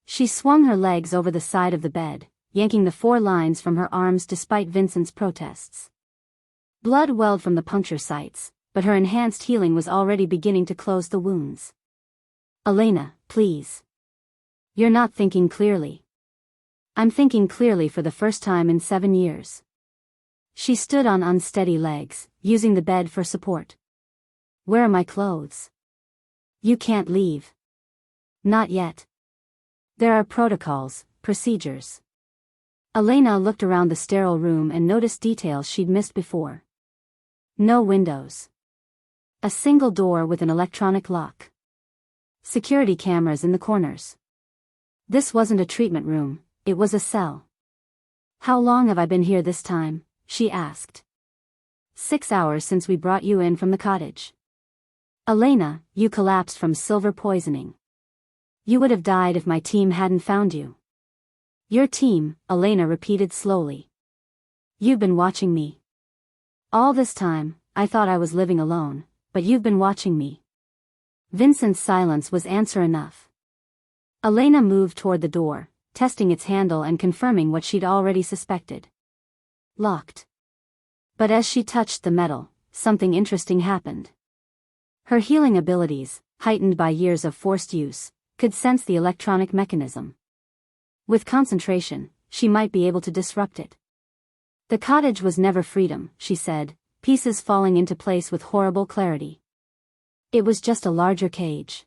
She swung her legs over the side of the bed, yanking the 4 lines from her arms despite Vincent's protests. Blood welled from the puncture sites, but her enhanced healing was already beginning to close the wounds. Elena, please. You're not thinking clearly. I'm thinking clearly for the first time in 7 years. She stood on unsteady legs, using the bed for support. Where are my clothes? You can't leave. Not yet. There are protocols, procedures. Elena looked around the sterile room and noticed details she'd missed before. No windows. A single door with an electronic lock. Security cameras in the corners. This wasn't a treatment room, it was a cell. How long have I been here this time? She asked. 6 hours since we brought you in from the cottage. Elena, you collapsed from silver poisoning. You would have died if my team hadn't found you. Your team, Elena repeated slowly. You've been watching me. All this time, I thought I was living alone, but you've been watching me. Vincent's silence was answer enough. Elena moved toward the door, testing its handle and confirming what she'd already suspected. Locked. But as she touched the metal, something interesting happened. Her healing abilities, heightened by years of forced use, could sense the electronic mechanism. With concentration, she might be able to disrupt it. The cottage was never freedom, she said, pieces falling into place with horrible clarity. It was just a larger cage.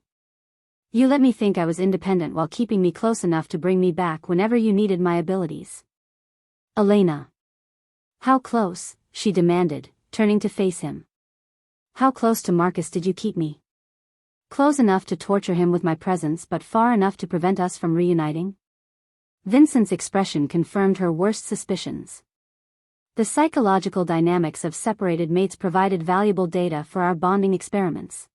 You let me think I was independent while keeping me close enough to bring me back whenever you needed my abilities. Elena. How close? She demanded, turning to face him. How close to Marcus did you keep me? Close enough to torture him with my presence but far enough to prevent us from reuniting? Vincent's expression confirmed her worst suspicions. The psychological dynamics of separated mates provided valuable data for our bonding experiments.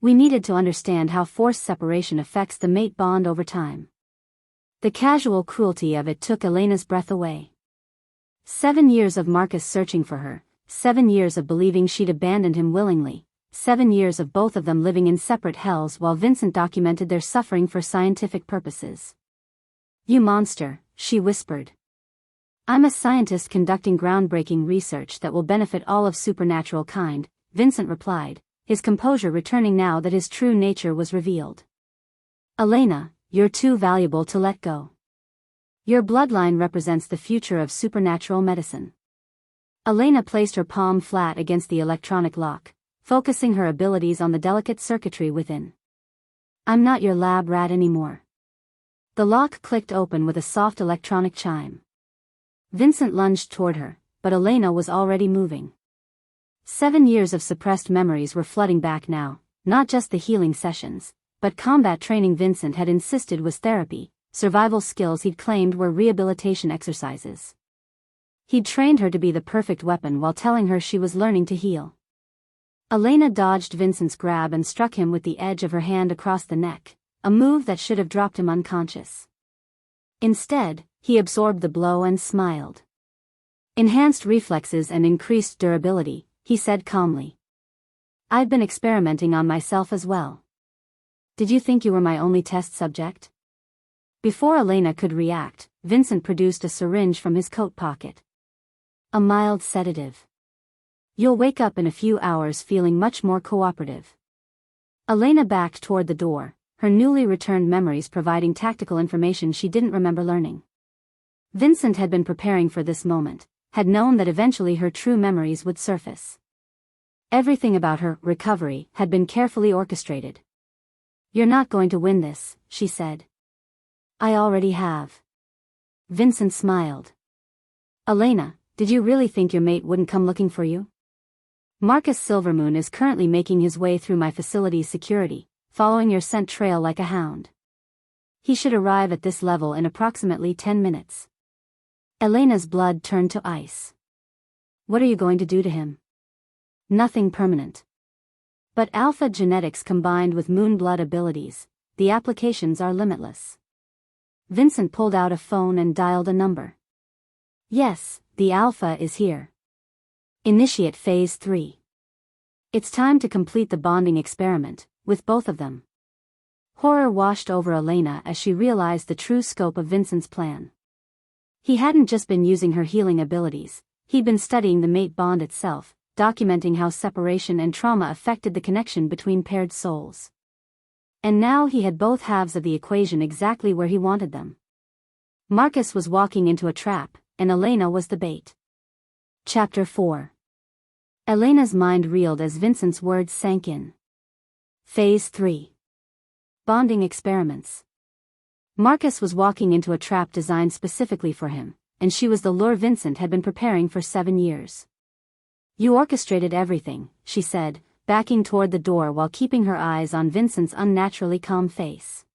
We needed to understand how forced separation affects the mate bond over time. The casual cruelty of it took Elena's breath away. 7 years of Marcus searching for her, 7 years of believing she'd abandoned him willingly, 7 years of both of them living in separate hells while Vincent documented their suffering for scientific purposes. You monster, she whispered. I'm a scientist conducting groundbreaking research that will benefit all of supernatural kind, Vincent replied, his composure returning now that his true nature was revealed. Elena, you're too valuable to let go. Your bloodline represents the future of supernatural medicine. Elena placed her palm flat against the electronic lock, focusing her abilities on the delicate circuitry within. I'm not your lab rat anymore. The lock clicked open with a soft electronic chime. Vincent lunged toward her, but Elena was already moving. 7 years of suppressed memories were flooding back now, not just the healing sessions, but combat training Vincent had insisted was therapy, survival skills he'd claimed were rehabilitation exercises. He'd trained her to be the perfect weapon while telling her she was learning to heal. Elena dodged Vincent's grab and struck him with the edge of her hand across the neck, a move that should have dropped him unconscious. Instead, he absorbed the blow and smiled. Enhanced reflexes and increased durability, he said calmly. I've been experimenting on myself as well. Did you think you were my only test subject? Before Elena could react, Vincent produced a syringe from his coat pocket. A mild sedative. You'll wake up in a few hours feeling much more cooperative. Elena backed toward the door, her newly returned memories providing tactical information she didn't remember learning. Vincent had been preparing for this moment, had known that eventually her true memories would surface. Everything about her recovery had been carefully orchestrated. You're not going to win this, she said. I already have. Vincent smiled. Elena, did you really think your mate wouldn't come looking for you? Marcus Silvermoon is currently making his way through my facility's security, following your scent trail like a hound. He should arrive at this level in approximately 10 minutes. Elena's blood turned to ice. What are you going to do to him? Nothing permanent. But alpha genetics combined with moon blood abilities, the applications are limitless. Vincent pulled out a phone and dialed a number. Yes, the alpha is here. Initiate Phase 3. It's time to complete the bonding experiment, with both of them. Horror washed over Elena as she realized the true scope of Vincent's plan. He hadn't just been using her healing abilities, he'd been studying the mate bond itself, documenting how separation and trauma affected the connection between paired souls. And now he had both halves of the equation exactly where he wanted them. Marcus was walking into a trap, and Elena was the bait. Chapter 4. Elena's mind reeled as Vincent's words sank in. Phase 3. Bonding experiments. Marcus was walking into a trap designed specifically for him, and she was the lure Vincent had been preparing for 7 years. You orchestrated everything, she said, backing toward the door while keeping her eyes on Vincent's unnaturally calm face.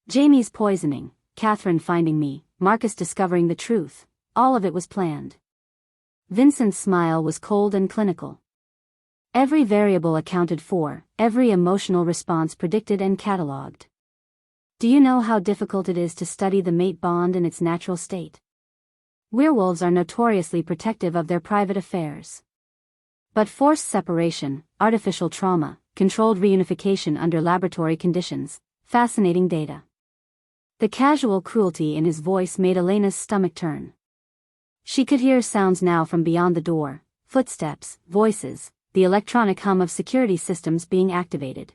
Jamie's poisoning, Catherine finding me, Marcus discovering the truth, all of it was planned. Vincent's smile was cold and clinical. Every variable accounted for, every emotional response predicted and catalogued. Do you know how difficult it is to study the mate bond in its natural state? Werewolves are notoriously protective of their private affairs. But forced separation, artificial trauma, controlled reunification under laboratory conditions, fascinating data. The casual cruelty in his voice made Elena's stomach turn. She could hear sounds now from beyond the door, footsteps, voices, the electronic hum of security systems being activated.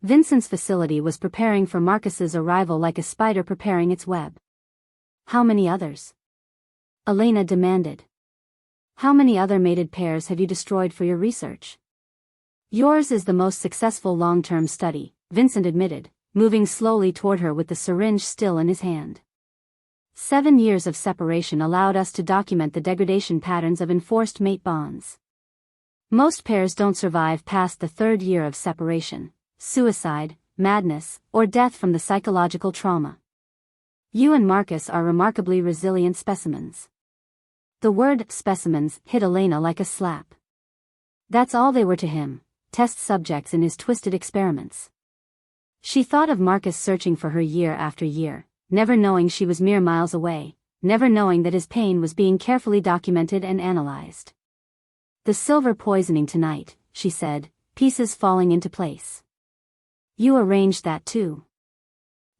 Vincent's facility was preparing for Marcus's arrival like a spider preparing its web. How many others? Elena demanded. How many other mated pairs have you destroyed for your research? Yours is the most successful long-term study, Vincent admitted, moving slowly toward her with the syringe still in his hand. 7 years of separation allowed us to document the degradation patterns of enforced mate bonds. Most pairs don't survive past the 3rd year of separation, suicide, madness, or death from the psychological trauma. You and Marcus are remarkably resilient specimens. The word specimens hit Elena like a slap. That's all they were to him, test subjects in his twisted experiments. She thought of Marcus searching for her year after year, never knowing she was mere miles away, never knowing that his pain was being carefully documented and analyzed. The silver poisoning tonight, she said, pieces falling into place. You arranged that too.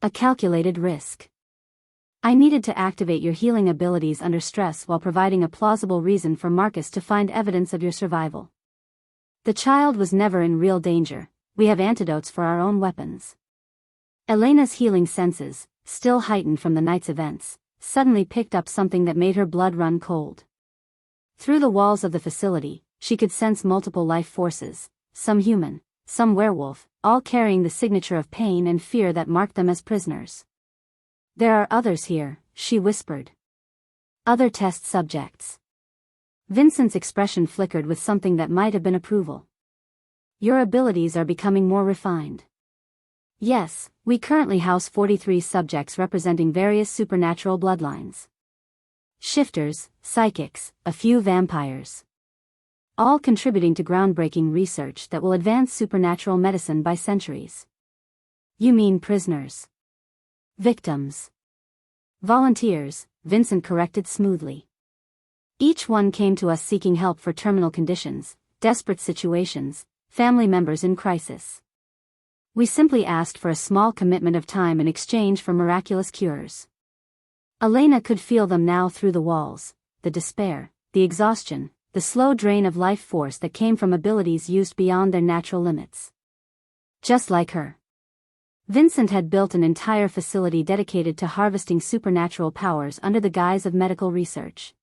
A calculated risk. I needed to activate your healing abilities under stress while providing a plausible reason for Marcus to find evidence of your survival. The child was never in real danger. We have antidotes for our own weapons. Elena's healing senses, still heightened from the night's events, suddenly picked up something that made her blood run cold. Through the walls of the facility, she could sense multiple life forces, some human, some werewolf, all carrying the signature of pain and fear that marked them as prisoners. There are others here, she whispered. Other test subjects. Vincent's expression flickered with something that might have been approval. Your abilities are becoming more refined. Yes, we currently house 43 subjects representing various supernatural bloodlines. Shifters, psychics, a few vampires. All contributing to groundbreaking research that will advance supernatural medicine by centuries. You mean prisoners? Victims. Volunteers, Vincent corrected smoothly. Each one came to us seeking help for terminal conditions, desperate situations, family members in crisis. We simply asked for a small commitment of time in exchange for miraculous cures. Elena could feel them now through the walls, the despair, the exhaustion, the slow drain of life force that came from abilities used beyond their natural limits. Just like her. Vincent had built an entire facility dedicated to harvesting supernatural powers under the guise of medical research.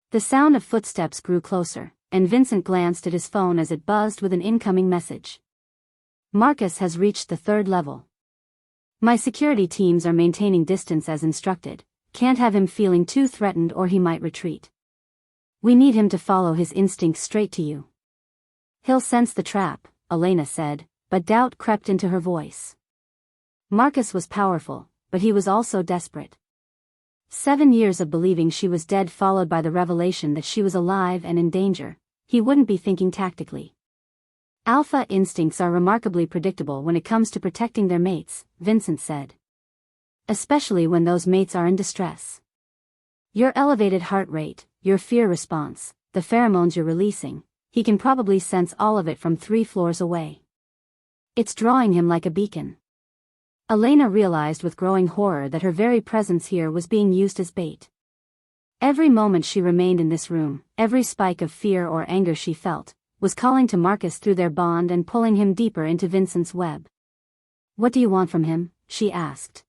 The sound of footsteps grew closer, and Vincent glanced at his phone as it buzzed with an incoming message. Marcus has reached the 3rd level. My security teams are maintaining distance as instructed. Can't have him feeling too threatened or he might retreat. We need him to follow his instincts straight to you. He'll sense the trap, Elena said, but doubt crept into her voice. Marcus was powerful, but he was also desperate. 7 years of believing she was dead followed by the revelation that she was alive and in danger. He wouldn't be thinking tactically. Alpha instincts are remarkably predictable when it comes to protecting their mates, Vincent said. Especially when those mates are in distress. Your elevated heart rate, your fear response, the pheromones you're releasing, he can probably sense all of it from 3 floors away. It's drawing him like a beacon. Elena realized with growing horror that her very presence here was being used as bait. Every moment she remained in this room, every spike of fear or anger she felt, was calling to Marcus through their bond and pulling him deeper into Vincent's web. What do you want from him? She asked.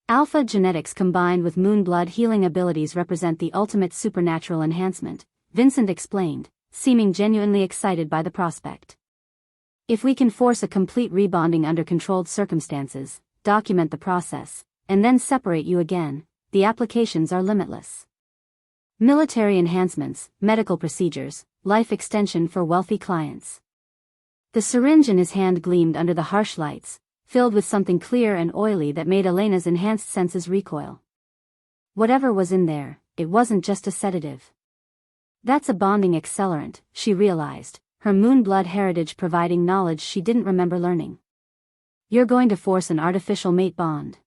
Alpha genetics combined with moonblood healing abilities represent the ultimate supernatural enhancement, Vincent explained, seeming genuinely excited by the prospect. If we can force a complete rebonding under controlled circumstances, document the process, and then separate you again, the applications are limitless. Military enhancements, medical procedures, life extension for wealthy clients. The syringe in his hand gleamed under the harsh lights, filled with something clear and oily that made Elena's enhanced senses recoil. Whatever was in there, it wasn't just a sedative. That's a bonding accelerant, she realized, her moonblood heritage providing knowledge she didn't remember learning. You're going to force an artificial mate bond.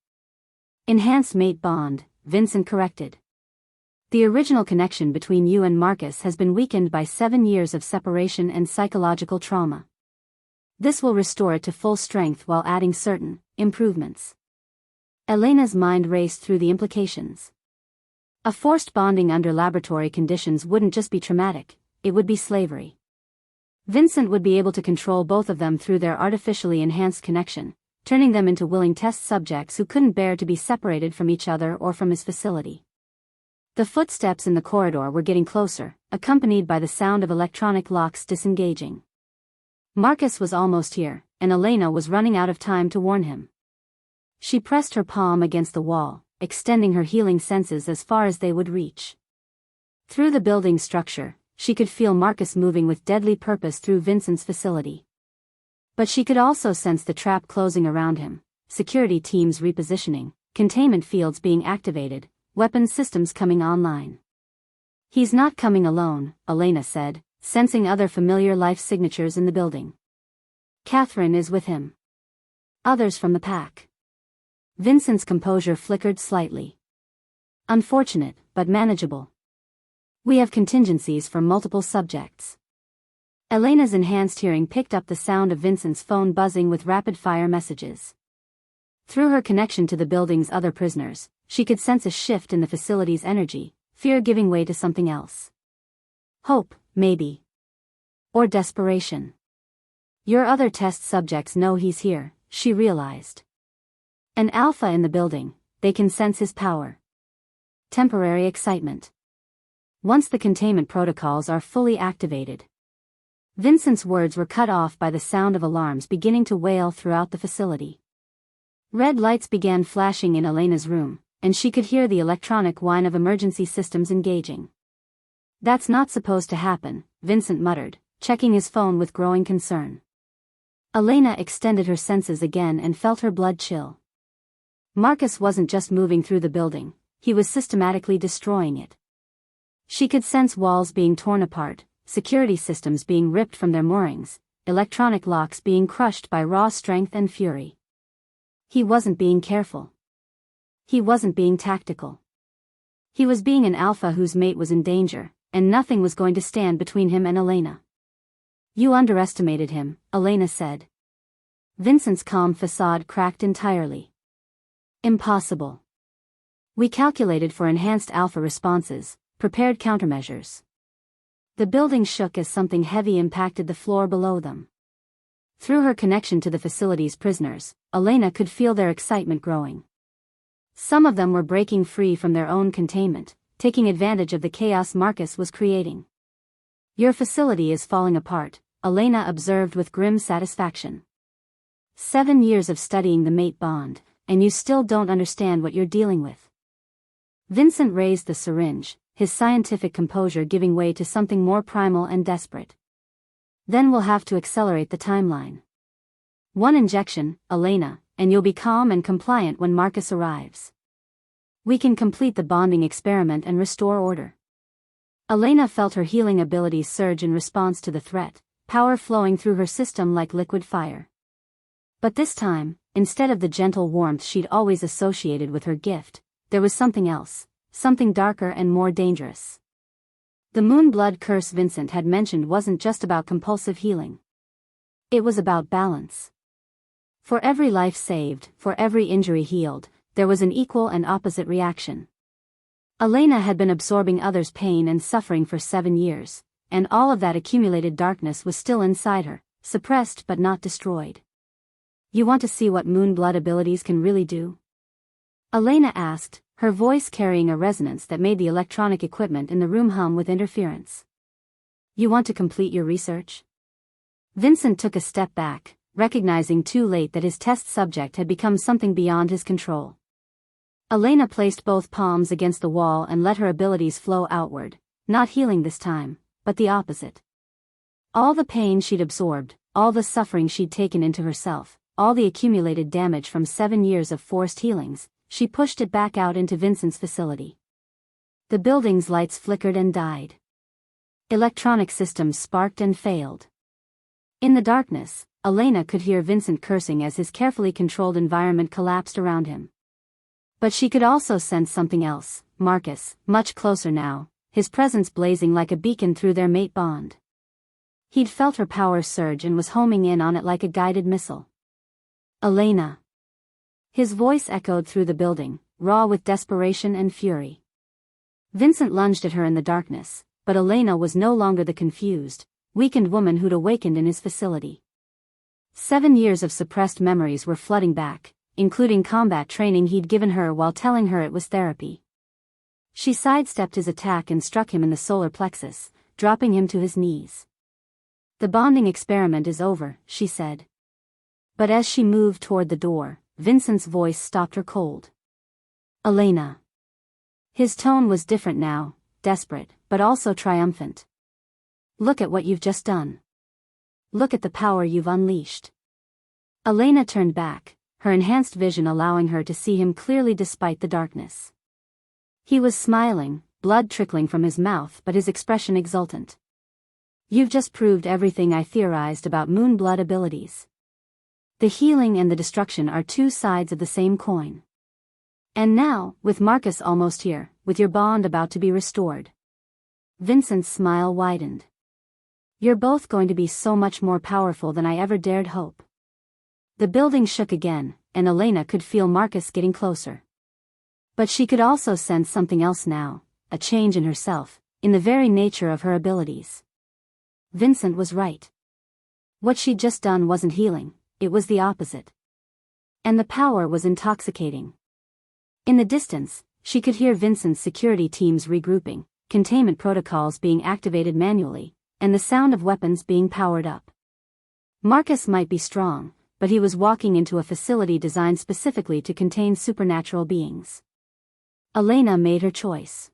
Enhanced mate bond, Vincent corrected. The original connection between you and Marcus has been weakened by 7 years of separation and psychological trauma. This will restore it to full strength while adding certain improvements. Elena's mind raced through the implications. A forced bonding under laboratory conditions wouldn't just be traumatic, it would be slavery. Vincent would be able to control both of them through their artificially enhanced connection, turning them into willing test subjects who couldn't bear to be separated from each other or from his facility. The footsteps in the corridor were getting closer, accompanied by the sound of electronic locks disengaging. Marcus was almost here, and Elena was running out of time to warn him. She pressed her palm against the wall, extending her healing senses as far as they would reach. Through the building structure, she could feel Marcus moving with deadly purpose through Vincent's facility. But she could also sense the trap closing around him, security teams repositioning, containment fields being activated, weapons systems coming online. He's not coming alone, Elena said, sensing other familiar life signatures in the building. Catherine is with him. Others from the pack. Vincent's composure flickered slightly. Unfortunate, but manageable. We have contingencies for multiple subjects. Elena's enhanced hearing picked up the sound of Vincent's phone buzzing with rapid-fire messages. Through her connection to the building's other prisoners, she could sense a shift in the facility's energy, fear giving way to something else. Hope, maybe. Or desperation. Your other test subjects know he's here, she realized. An alpha in the building, they can sense his power. Temporary excitement. Once the containment protocols are fully activated. Vincent's words were cut off by the sound of alarms beginning to wail throughout the facility. Red lights began flashing in Elena's room, and she could hear the electronic whine of emergency systems engaging. That's not supposed to happen, Vincent muttered, checking his phone with growing concern. Elena extended her senses again and felt her blood chill. Marcus wasn't just moving through the building, he was systematically destroying it. She could sense walls being torn apart, security systems being ripped from their moorings, electronic locks being crushed by raw strength and fury. He wasn't being careful. He wasn't being tactical. He was being an alpha whose mate was in danger, and nothing was going to stand between him and Elena. You underestimated him, Elena said. Vincent's calm facade cracked entirely. Impossible. We calculated for enhanced alpha responses, prepared countermeasures. The building shook as something heavy impacted the floor below them. Through her connection to the facility's prisoners, Elena could feel their excitement growing. Some of them were breaking free from their own containment, taking advantage of the chaos Marcus was creating. Your facility is falling apart, Elena observed with grim satisfaction. 7 years of studying the mate bond, and you still don't understand what you're dealing with. Vincent raised the syringe, his scientific composure giving way to something more primal and desperate. Then we'll have to accelerate the timeline. 1 injection, Elena, and you'll be calm and compliant when Marcus arrives. We can complete the bonding experiment and restore order. Elena felt her healing abilities surge in response to the threat, power flowing through her system like liquid fire. But this time, instead of the gentle warmth she'd always associated with her gift, there was something else. Something darker and more dangerous. The moon blood curse Vincent had mentioned wasn't just about compulsive healing. It was about balance. For every life saved, for every injury healed, there was an equal and opposite reaction. Elena had been absorbing others' pain and suffering for 7 years, and all of that accumulated darkness was still inside her, suppressed but not destroyed. You want to see what moon blood abilities can really do? Elena asked, her voice carrying a resonance that made the electronic equipment in the room hum with interference. You want to complete your research? Vincent took a step back, recognizing too late that his test subject had become something beyond his control. Elena placed both palms against the wall and let her abilities flow outward, not healing this time, but the opposite. All the pain she'd absorbed, all the suffering she'd taken into herself, all the accumulated damage from 7 years of forced healings, she pushed it back out into Vincent's facility. The building's lights flickered and died. Electronic systems sparked and failed. In the darkness, Elena could hear Vincent cursing as his carefully controlled environment collapsed around him. But she could also sense something else, Marcus, much closer now, his presence blazing like a beacon through their mate bond. He'd felt her power surge and was homing in on it like a guided missile. Elena. His voice echoed through the building, raw with desperation and fury. Vincent lunged at her in the darkness, but Elena was no longer the confused, weakened woman who'd awakened in his facility. 7 years of suppressed memories were flooding back, including combat training he'd given her while telling her it was therapy. She sidestepped his attack and struck him in the solar plexus, dropping him to his knees. The bonding experiment is over, she said. But as she moved toward the door, Vincent's voice stopped her cold. Elena. His tone was different now, desperate, but also triumphant. Look at what you've just done. Look at the power you've unleashed. Elena turned back, her enhanced vision allowing her to see him clearly despite the darkness. He was smiling, blood trickling from his mouth but his expression exultant. You've just proved everything I theorized about moon blood abilities. The healing and the destruction are 2 sides of the same coin. And now, with Marcus almost here, with your bond about to be restored. Vincent's smile widened. You're both going to be so much more powerful than I ever dared hope. The building shook again, and Elena could feel Marcus getting closer. But she could also sense something else now, a change in herself, in the very nature of her abilities. Vincent was right. What she'd just done wasn't healing, it was the opposite. And the power was intoxicating. In the distance, she could hear Vincent's security teams regrouping, containment protocols being activated manually, and the sound of weapons being powered up. Marcus might be strong, but he was walking into a facility designed specifically to contain supernatural beings. Elena made her choice.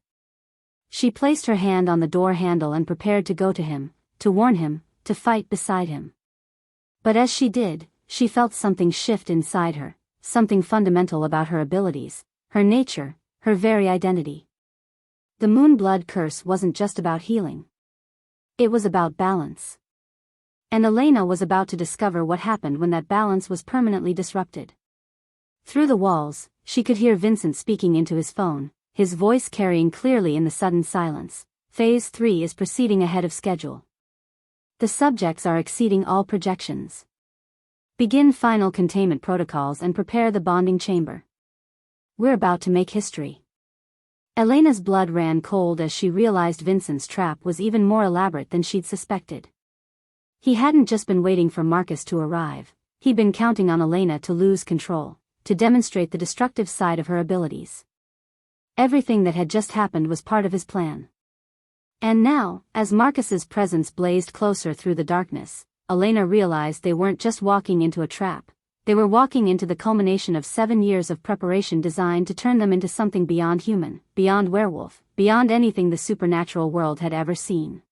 She placed her hand on the door handle and prepared to go to him, to warn him, to fight beside him. But as she did, she felt something shift inside her, something fundamental about her abilities, her nature, her very identity. The Moonblood curse wasn't just about healing. It was about balance. And Elena was about to discover what happened when that balance was permanently disrupted. Through the walls, she could hear Vincent speaking into his phone, his voice carrying clearly in the sudden silence. Phase 3 is proceeding ahead of schedule. The subjects are exceeding all projections. Begin final containment protocols and prepare the bonding chamber. We're about to make history. Elena's blood ran cold as she realized Vincent's trap was even more elaborate than she'd suspected. He hadn't just been waiting for Marcus to arrive, he'd been counting on Elena to lose control, to demonstrate the destructive side of her abilities. Everything that had just happened was part of his plan. And now, as Marcus's presence blazed closer through the darkness, Elena realized they weren't just walking into a trap, they were walking into the culmination of 7 years of preparation designed to turn them into something beyond human, beyond werewolf, beyond anything the supernatural world had ever seen.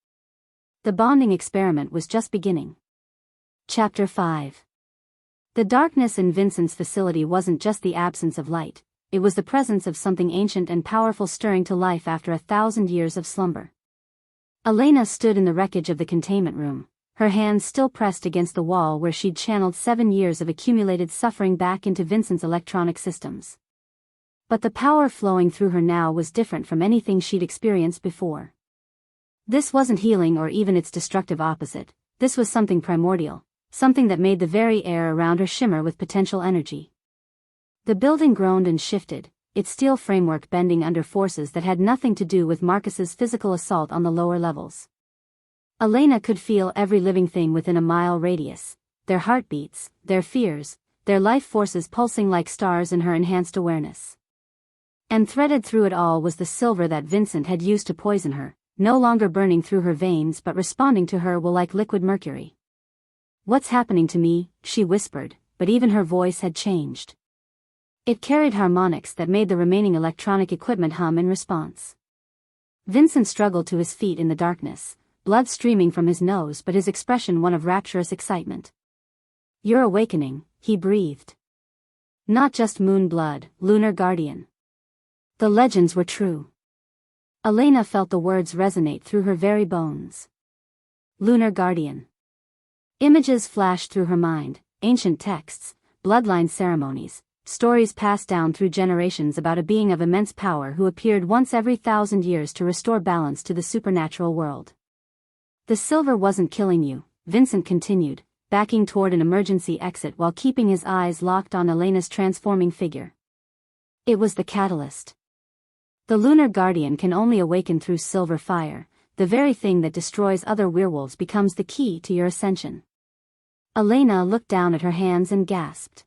The bonding experiment was just beginning. Chapter 5. The darkness in Vincent's facility wasn't just the absence of light, it was the presence of something ancient and powerful stirring to life after 1,000 years of slumber. Elena stood in the wreckage of the containment room, her hands still pressed against the wall where she'd channeled 7 years of accumulated suffering back into Vincent's electronic systems. But the power flowing through her now was different from anything she'd experienced before. This wasn't healing or even its destructive opposite, this was something primordial, something that made the very air around her shimmer with potential energy. The building groaned and shifted, its steel framework bending under forces that had nothing to do with Marcus's physical assault on the lower levels. Elena could feel every living thing within a mile radius, their heartbeats, their fears, their life forces pulsing like stars in her enhanced awareness. And threaded through it all was the silver that Vincent had used to poison her, no longer burning through her veins but responding to her will like liquid mercury. "What's happening to me?" she whispered, but even her voice had changed. It carried harmonics that made the remaining electronic equipment hum in response. Vincent struggled to his feet in the darkness, blood streaming from his nose but his expression one of rapturous excitement. "You're awakening," he breathed. "Not just moon blood, lunar guardian." The legends were true. Elena felt the words resonate through her very bones. Lunar guardian. Images flashed through her mind, ancient texts, bloodline ceremonies, stories passed down through generations about a being of immense power who appeared once every 1,000 years to restore balance to the supernatural world. "The silver wasn't killing you," Vincent continued, backing toward an emergency exit while keeping his eyes locked on Elena's transforming figure. "It was the catalyst. The lunar guardian can only awaken through silver fire, the very thing that destroys other werewolves becomes the key to your ascension." Elena looked down at her hands and gasped.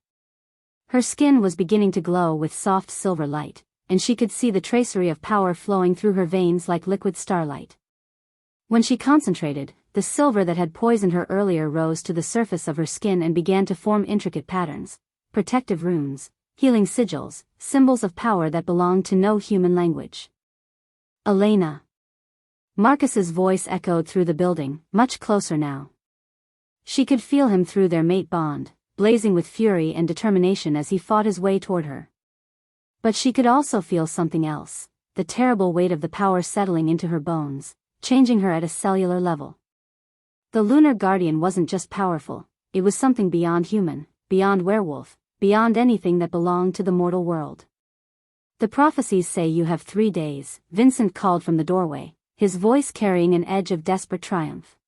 Her skin was beginning to glow with soft silver light, and she could see the tracery of power flowing through her veins like liquid starlight. When she concentrated, the silver that had poisoned her earlier rose to the surface of her skin and began to form intricate patterns, protective runes, healing sigils, symbols of power that belonged to no human language. "Elena." Marcus's voice echoed through the building, much closer now. She could feel him through their mate bond, blazing with fury and determination as he fought his way toward her. But she could also feel something else, the terrible weight of the power settling into her bones, changing her at a cellular level. The lunar guardian wasn't just powerful, it was something beyond human, beyond werewolf, beyond anything that belonged to the mortal world. "The prophecies say you have 3 days," Vincent called from the doorway, his voice carrying an edge of desperate triumph.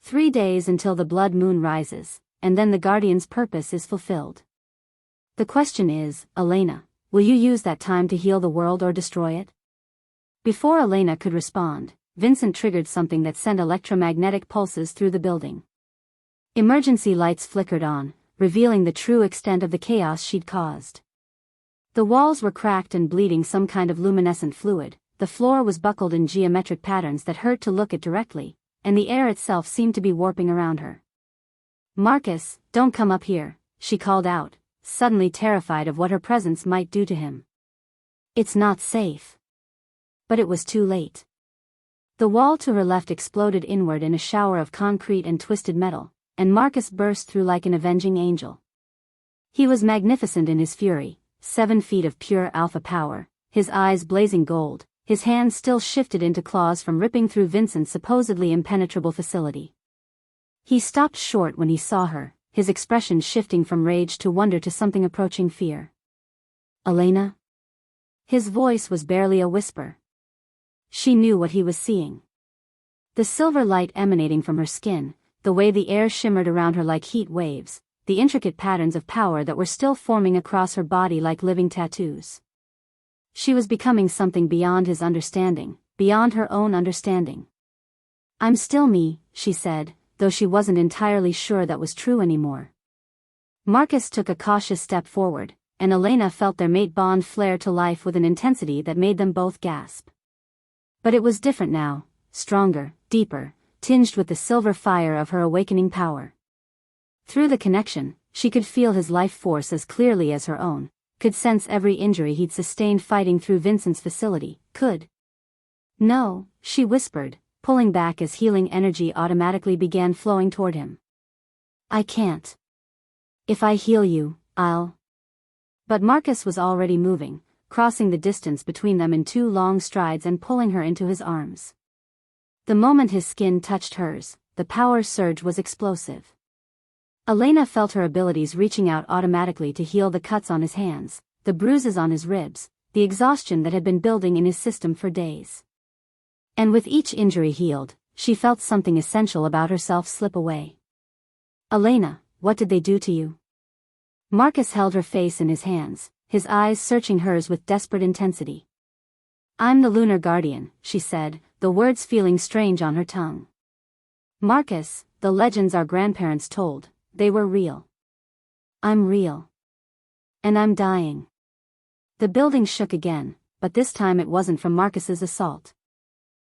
3 days until the blood moon rises, and then the guardian's purpose is fulfilled. The question is, Elena, will you use that time to heal the world or destroy it? Before Elena could respond, Vincent triggered something that sent electromagnetic pulses through the building. Emergency lights flickered on, revealing the true extent of the chaos she'd caused. The walls were cracked and bleeding some kind of luminescent fluid, the floor was buckled in geometric patterns that hurt to look at directly, and the air itself seemed to be warping around her. "Marcus, don't come up here," she called out, suddenly terrified of what her presence might do to him. "It's not safe." But it was too late. The wall to her left exploded inward in a shower of concrete and twisted metal, and Marcus burst through like an avenging angel. He was magnificent in his fury, 7 feet of pure alpha power, his eyes blazing gold, his hands still shifted into claws from ripping through Vincent's supposedly impenetrable facility. He stopped short when he saw her, his expression shifting from rage to wonder to something approaching fear. "Elena?" His voice was barely a whisper. She knew what he was seeing. The silver light emanating from her skin, the way the air shimmered around her like heat waves, the intricate patterns of power that were still forming across her body like living tattoos. She was becoming something beyond his understanding, beyond her own understanding. "I'm still me," she said, though she wasn't entirely sure that was true anymore. Marcus took a cautious step forward, and Elena felt their mate bond flare to life with an intensity that made them both gasp. But it was different now, stronger, deeper, tinged with the silver fire of her awakening power. Through the connection, she could feel his life force as clearly as her own, could sense every injury he'd sustained fighting through Vincent's facility, could. "No," she whispered, pulling back as healing energy automatically began flowing toward him. "I can't. If I heal you, I'll..." But Marcus was already moving, crossing the distance between them in 2 long strides and pulling her into his arms. The moment his skin touched hers, the power surge was explosive. Elena felt her abilities reaching out automatically to heal the cuts on his hands, the bruises on his ribs, the exhaustion that had been building in his system for days. And with each injury healed, she felt something essential about herself slip away. "Elena, what did they do to you?" Marcus held her face in his hands, his eyes searching hers with desperate intensity. "I'm the Lunar Guardian," she said, the words feeling strange on her tongue. "Marcus, the legends our grandparents told, they were real. I'm real. And I'm dying." The building shook again, but this time it wasn't from Marcus's assault.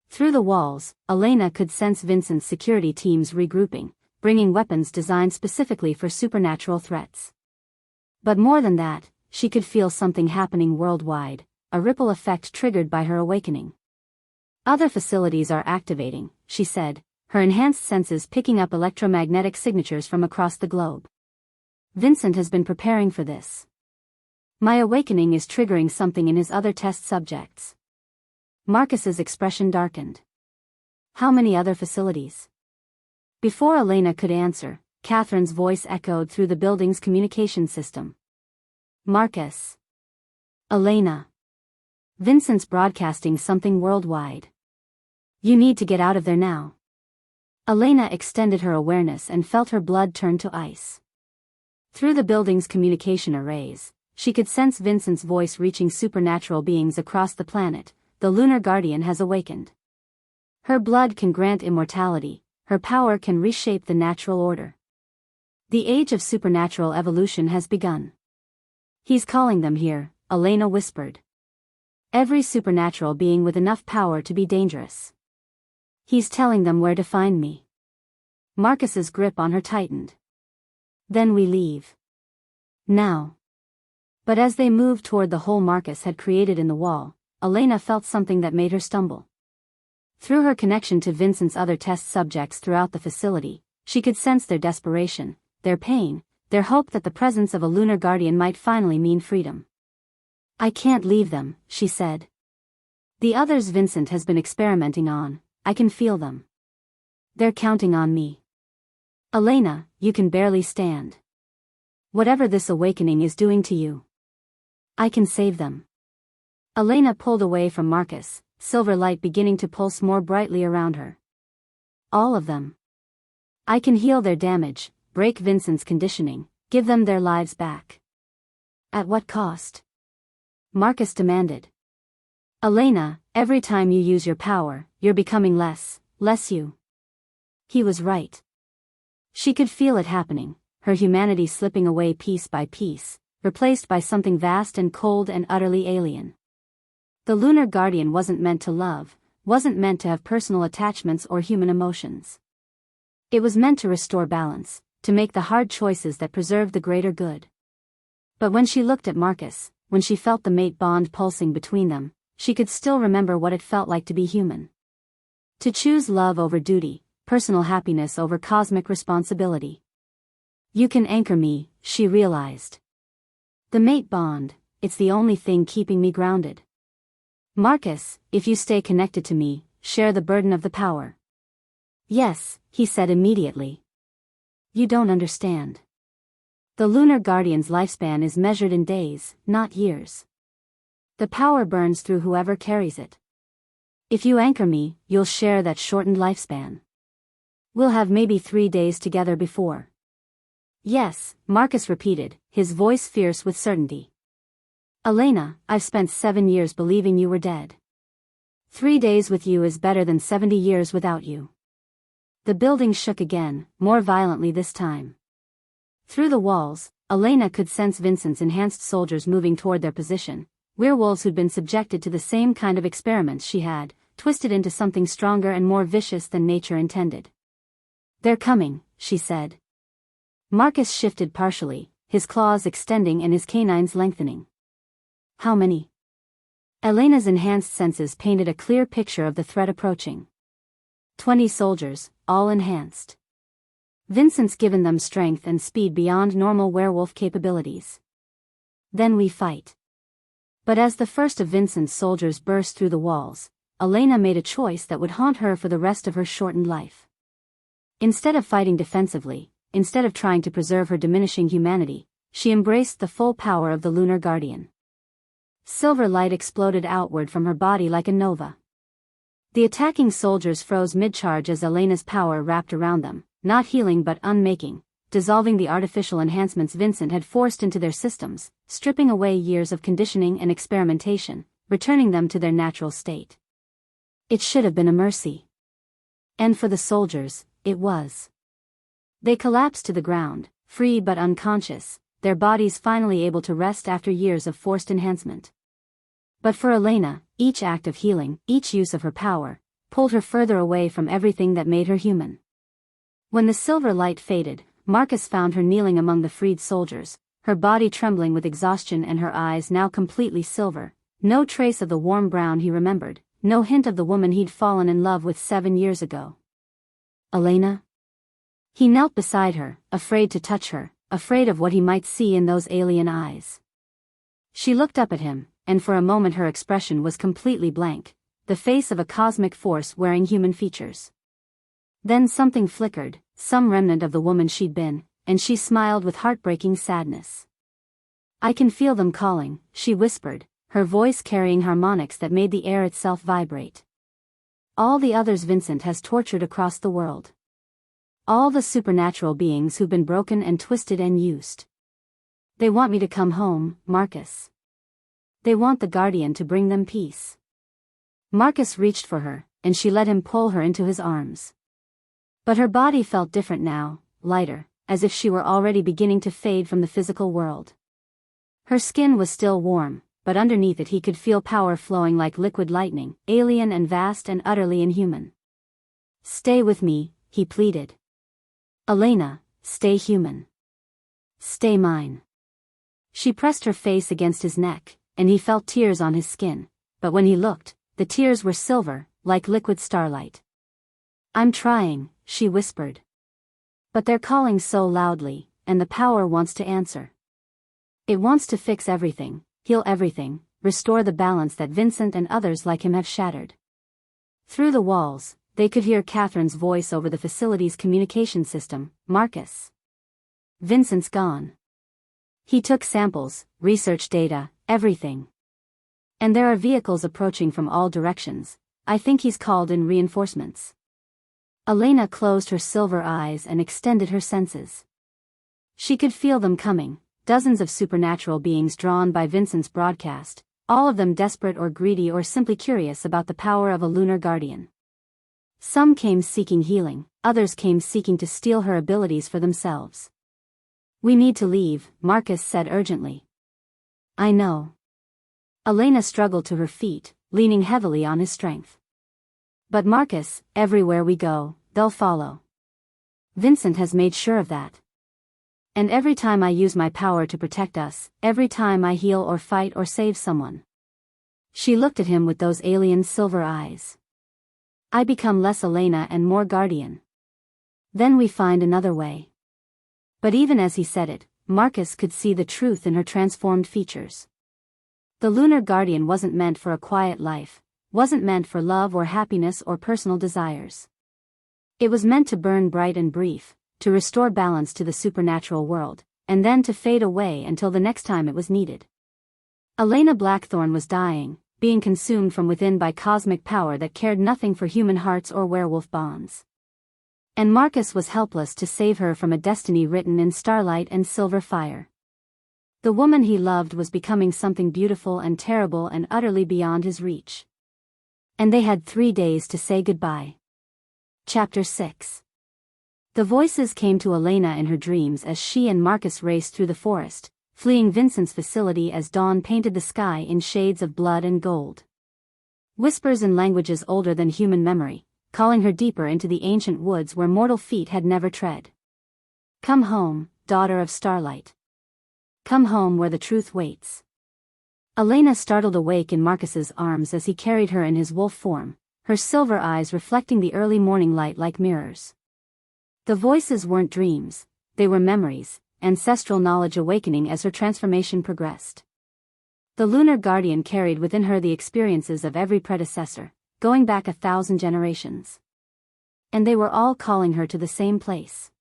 Through the walls, Elena could sense Vincent's security teams regrouping, bringing weapons designed specifically for supernatural threats. But more than that, she could feel something happening worldwide, a ripple effect triggered by her awakening. "Other facilities are activating," she said, her enhanced senses picking up electromagnetic signatures from across the globe. "Vincent has been preparing for this. My awakening is triggering something in his other test subjects." Marcus's expression darkened. "How many other facilities?" Before Elena could answer, Catherine's voice echoed through the building's communication system. "Marcus. Elena. Vincent's broadcasting something worldwide. You need to get out of there now." Elena extended her awareness and felt her blood turn to ice. Through the building's communication arrays, she could sense Vincent's voice reaching supernatural beings across the planet. "The Lunar Guardian has awakened. Her blood can grant immortality, her power can reshape the natural order. The age of supernatural evolution has begun. He's calling them here," Elena whispered. "Every supernatural being with enough power to be dangerous. He's telling them where to find me." Marcus's grip on her tightened. "Then we leave. Now." But as they moved toward the hole Marcus had created in the wall, Elena felt something that made her stumble. Through her connection to Vincent's other test subjects throughout the facility, she could sense their desperation, their pain, their hope that the presence of a Lunar Guardian might finally mean freedom. "I can't leave them," she said. "The others Vincent has been experimenting on, I can feel them. They're counting on me. Elena, you can barely stand. Whatever this awakening is doing to you, I can save them." Elena pulled away from Marcus, silver light beginning to pulse more brightly around her. "All of them. I can heal their damage, break Vincent's conditioning, give them their lives back." "At what cost?" Marcus demanded. Elena, every time you use your power, you're becoming less you. He was right. She could feel it happening, her humanity slipping away piece by piece, replaced by something vast and cold and utterly alien. The lunar guardian wasn't meant to love, wasn't meant to have personal attachments or human emotions. It was meant to restore balance, to make the hard choices that preserve the greater good. But when she looked at Marcus, when she felt the mate bond pulsing between them, she could still remember what it felt like to be human. To choose love over duty, personal happiness over cosmic responsibility. You can anchor me, she realized. The mate bond, it's the only thing keeping me grounded. Marcus, if you stay connected to me, share the burden of the power. Yes, he said immediately. You don't understand. The lunar guardian's lifespan is measured in days, not years. The power burns through whoever carries it. If you anchor me, you'll share that shortened lifespan. We'll have maybe 3 days together before. Yes, Marcus repeated, his voice fierce with certainty. Elena, I've spent 7 years believing you were dead. 3 days with you is better than 70 years without you. The building shook again, more violently this time. Through the walls, Elena could sense Vincent's enhanced soldiers moving toward their position, werewolves who'd been subjected to the same kind of experiments she had, twisted into something stronger and more vicious than nature intended. They're coming, she said. Marcus shifted partially, his claws extending and his canines lengthening. How many? Elena's enhanced senses painted a clear picture of the threat approaching. 20 soldiers, all enhanced. Vincent's given them strength and speed beyond normal werewolf capabilities. Then we fight. But as the first of Vincent's soldiers burst through the walls, Elena made a choice that would haunt her for the rest of her shortened life. Instead of fighting defensively, instead of trying to preserve her diminishing humanity, she embraced the full power of the lunar guardian. Silver light exploded outward from her body like a nova. The attacking soldiers froze mid-charge as Elena's power wrapped around them, not healing but unmaking, dissolving the artificial enhancements Vincent had forced into their systems, stripping away years of conditioning and experimentation, returning them to their natural state. It should have been a mercy. And for the soldiers, it was. They collapsed to the ground, free but unconscious, their bodies finally able to rest after years of forced enhancement. But for Elena, each act of healing, each use of her power, pulled her further away from everything that made her human. When the silver light faded, Marcus found her kneeling among the freed soldiers, her body trembling with exhaustion and her eyes now completely silver, no trace of the warm brown he remembered, no hint of the woman he'd fallen in love with 7 years ago. Elena? He knelt beside her, afraid to touch her, afraid of what he might see in those alien eyes. She looked up at him, and for a moment her expression was completely blank, the face of a cosmic force wearing human features. Then something flickered, some remnant of the woman she'd been, and she smiled with heartbreaking sadness. I can feel them calling, she whispered, her voice carrying harmonics that made the air itself vibrate. All the others Vincent has tortured across the world. All the supernatural beings who've been broken and twisted and used. They want me to come home, Marcus. They want the Guardian to bring them peace. Marcus reached for her, and she let him pull her into his arms. But her body felt different now, lighter, as if she were already beginning to fade from the physical world. Her skin was still warm, but underneath it he could feel power flowing like liquid lightning, alien and vast and utterly inhuman. Stay with me, he pleaded. Elena, stay human. Stay mine. She pressed her face against his neck, and he felt tears on his skin, but when he looked, the tears were silver, like liquid starlight. I'm trying, she whispered. But they're calling so loudly, and the power wants to answer. It wants to fix everything, heal everything, restore the balance that Vincent and others like him have shattered. Through the walls, they could hear Catherine's voice over the facility's communication system. Marcus. Vincent's gone. He took samples, research data, everything. And there are vehicles approaching from all directions. I think he's called in reinforcements. Elena closed her silver eyes and extended her senses. She could feel them coming, dozens of supernatural beings drawn by Vincent's broadcast, all of them desperate or greedy or simply curious about the power of a lunar guardian. Some came seeking healing, others came seeking to steal her abilities for themselves. "We need to leave," Marcus said urgently. "I know." Elena struggled to her feet, leaning heavily on his strength. "But Marcus, everywhere we go, they'll follow. Vincent has made sure of that. And every time I use my power to protect us, every time I heal or fight or save someone." She looked at him with those alien silver eyes. "I become less Elena and more guardian. Then we find another way." But even as he said it, Marcus could see the truth in her transformed features. The lunar guardian wasn't meant for a quiet life, wasn't meant for love or happiness or personal desires. It was meant to burn bright and brief, to restore balance to the supernatural world, and then to fade away until the next time it was needed. Elena Blackthorne was dying, being consumed from within by cosmic power that cared nothing for human hearts or werewolf bonds. And Marcus was helpless to save her from a destiny written in starlight and silver fire. The woman he loved was becoming something beautiful and terrible and utterly beyond his reach. And they had 3 days to say goodbye. Chapter 6. The voices came to Elena in her dreams as she and Marcus raced through the forest, fleeing Vincent's facility as dawn painted the sky in shades of blood and gold. Whispers in languages older than human memory, calling her deeper into the ancient woods where mortal feet had never tread. "Come home, daughter of starlight. Come home where the truth waits." Elena startled awake in Marcus's arms as he carried her in his wolf form, her silver eyes reflecting the early morning light like mirrors. The voices weren't dreams, they were memories, ancestral knowledge awakening as her transformation progressed. The lunar guardian carried within her the experiences of every predecessor, going back 1,000 generations. And they were all calling her to the same place.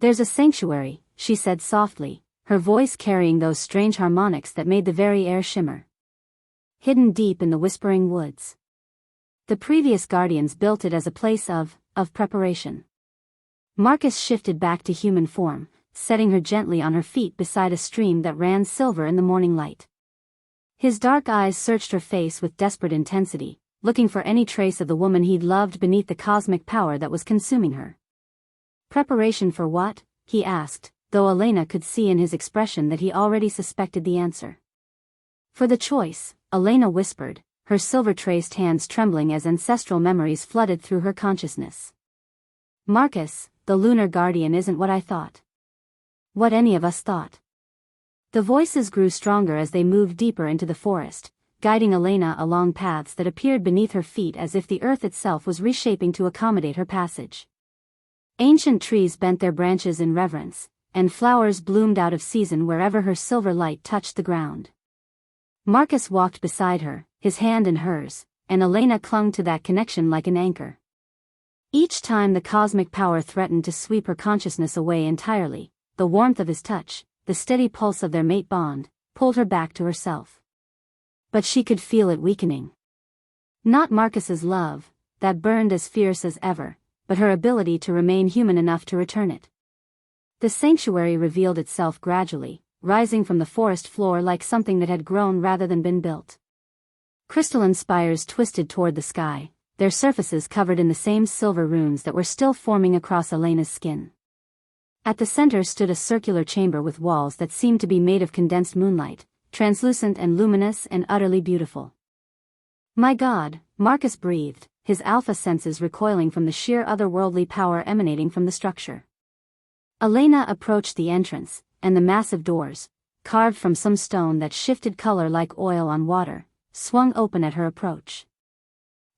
"There's a sanctuary," she said softly, her voice carrying those strange harmonics that made the very air shimmer. "Hidden deep in the whispering woods. The previous guardians built it as a place of preparation." Marcus shifted back to human form, setting her gently on her feet beside a stream that ran silver in the morning light. His dark eyes searched her face with desperate intensity, looking for any trace of the woman he'd loved beneath the cosmic power that was consuming her. "Preparation for what?" he asked, though Elena could see in his expression that he already suspected the answer. "For the choice," Elena whispered, her silver-traced hands trembling as ancestral memories flooded through her consciousness. "Marcus, the lunar guardian isn't what I thought. What any of us thought." The voices grew stronger as they moved deeper into the forest, guiding Elena along paths that appeared beneath her feet as if the earth itself was reshaping to accommodate her passage. Ancient trees bent their branches in reverence, and flowers bloomed out of season wherever her silver light touched the ground. Marcus walked beside her, his hand in hers, and Elena clung to that connection like an anchor. Each time the cosmic power threatened to sweep her consciousness away entirely, the warmth of his touch, the steady pulse of their mate bond, pulled her back to herself. But she could feel it weakening. Not Marcus's love, that burned as fierce as ever, but her ability to remain human enough to return it. The sanctuary revealed itself gradually, rising from the forest floor like something that had grown rather than been built. Crystalline spires twisted toward the sky, their surfaces covered in the same silver runes that were still forming across Elena's skin. At the center stood a circular chamber with walls that seemed to be made of condensed moonlight, translucent and luminous and utterly beautiful. "My God," Marcus breathed, his alpha senses recoiling from the sheer otherworldly power emanating from the structure. Elena approached the entrance, and the massive doors, carved from some stone that shifted color like oil on water, swung open at her approach.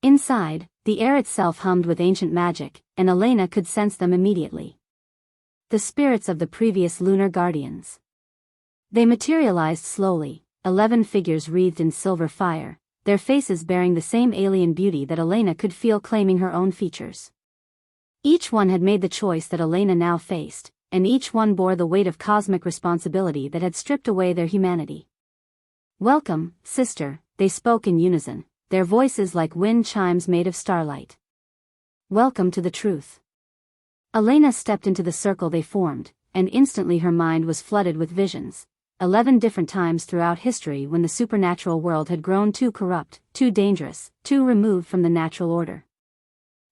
Inside, the air itself hummed with ancient magic, and Elena could sense them immediately. The spirits of the previous lunar guardians. They materialized slowly, 11 figures wreathed in silver fire, their faces bearing the same alien beauty that Elena could feel claiming her own features. Each one had made the choice that Elena now faced, and each one bore the weight of cosmic responsibility that had stripped away their humanity. "Welcome, sister," they spoke in unison, their voices like wind chimes made of starlight. "Welcome to the truth." Elena stepped into the circle they formed, and instantly her mind was flooded with visions. 11 different times throughout history when the supernatural world had grown too corrupt, too dangerous, too removed from the natural order.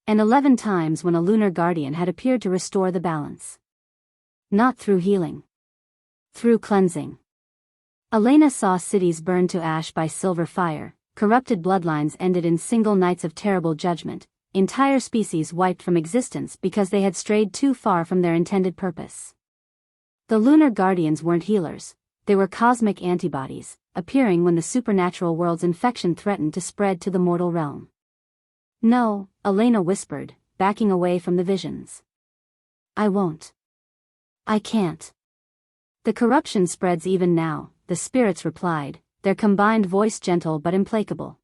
And 11 times when a lunar guardian had appeared to restore the balance. Not through healing. Through cleansing. Elena saw cities burned to ash by silver fire, corrupted bloodlines ended in single nights of terrible judgment, entire species wiped from existence because they had strayed too far from their intended purpose. The lunar guardians weren't healers, they were cosmic antibodies, appearing when the supernatural world's infection threatened to spread to the mortal realm. No, Elena whispered, backing away from the visions. I won't. I can't. The corruption spreads even now, the spirits replied, their combined voice gentle but implacable.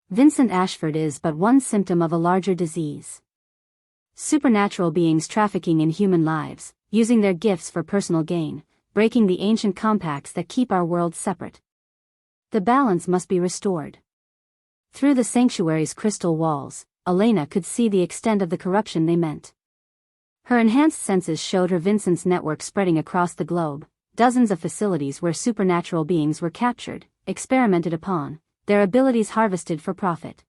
Vincent Ashford is but one symptom of a larger disease. Supernatural beings trafficking in human lives, using their gifts for personal gain, breaking the ancient compacts that keep our world separate. The balance must be restored. Through the sanctuary's crystal walls, Elena could see the extent of the corruption they meant. Her enhanced senses showed her Vincent's network spreading across the globe, dozens of facilities where supernatural beings were captured, experimented upon, their abilities harvested for profit.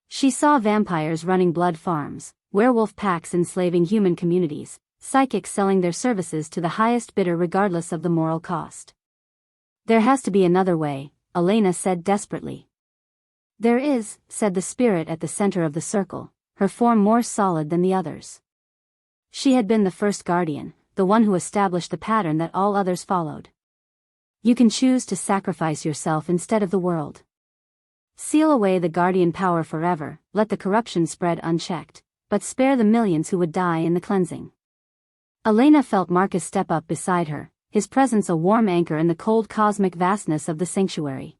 She saw vampires running blood farms, werewolf packs enslaving human communities, psychics selling their services to the highest bidder regardless of the moral cost. There has to be another way, Elena said desperately. There is, said the spirit at the center of the circle, her form more solid than the others. She had been the first guardian, the one who established the pattern that all others followed. You can choose to sacrifice yourself instead of the world. Seal away the guardian power forever, let the corruption spread unchecked, but spare the millions who would die in the cleansing. Elena felt Marcus step up beside her, his presence a warm anchor in the cold cosmic vastness of the sanctuary.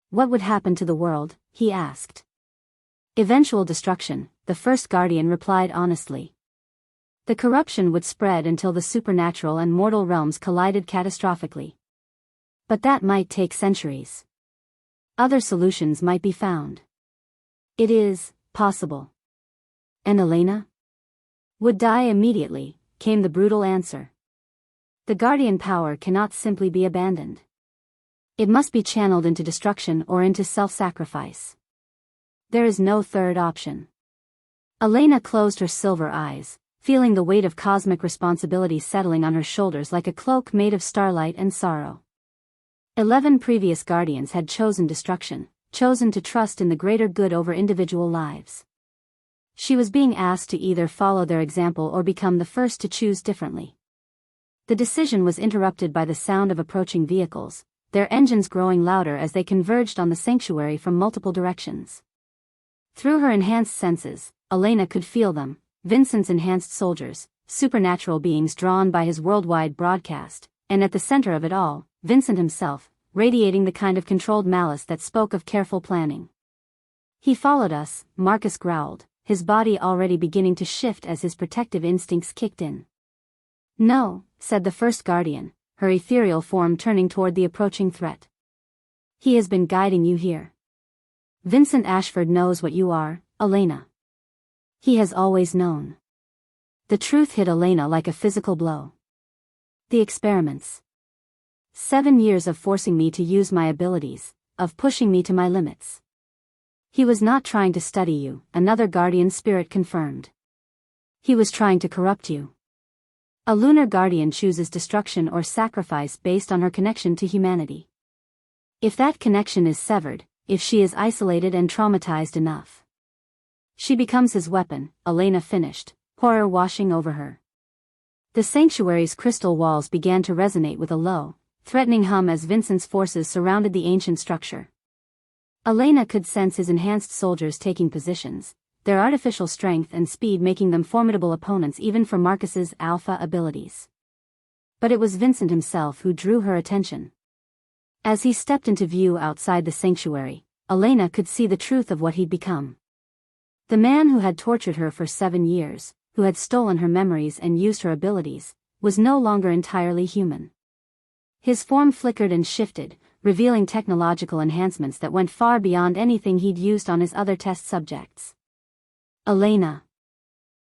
What would happen to the world, he asked. Eventual destruction, the first guardian replied honestly. The corruption would spread until the supernatural and mortal realms collided catastrophically. But that might take centuries. Other solutions might be found. It is possible. And Elena? Would die immediately, came the brutal answer. The guardian power cannot simply be abandoned. It must be channeled into destruction or into self-sacrifice. There is no third option. Elena closed her silver eyes, feeling the weight of cosmic responsibility settling on her shoulders like a cloak made of starlight and sorrow. 11 previous guardians had chosen destruction, chosen to trust in the greater good over individual lives. She was being asked to either follow their example or become the first to choose differently. The decision was interrupted by the sound of approaching vehicles, their engines growing louder as they converged on the sanctuary from multiple directions. Through her enhanced senses, Elena could feel them, Vincent's enhanced soldiers, supernatural beings drawn by his worldwide broadcast, and at the center of it all, Vincent himself, radiating the kind of controlled malice that spoke of careful planning. He followed us, Marcus growled, his body already beginning to shift as his protective instincts kicked in. No, said the first guardian, her ethereal form turning toward the approaching threat. He has been guiding you here. Vincent Ashford knows what you are, Elena. He has always known. The truth hit Elena like a physical blow. The experiments. 7 years of forcing me to use my abilities, of pushing me to my limits. He was not trying to study you, another guardian spirit confirmed. He was trying to corrupt you. A lunar guardian chooses destruction or sacrifice based on her connection to humanity. If that connection is severed, if she is isolated and traumatized enough, she becomes his weapon, Elena finished, horror washing over her. The sanctuary's crystal walls began to resonate with a low, threatening hum as Vincent's forces surrounded the ancient structure. Elena could sense his enhanced soldiers taking positions, their artificial strength and speed making them formidable opponents even for Marcus's alpha abilities. But it was Vincent himself who drew her attention. As he stepped into view outside the sanctuary, Elena could see the truth of what he'd become. The man who had tortured her for 7 years, who had stolen her memories and used her abilities, was no longer entirely human. His form flickered and shifted, revealing technological enhancements that went far beyond anything he'd used on his other test subjects. Elena.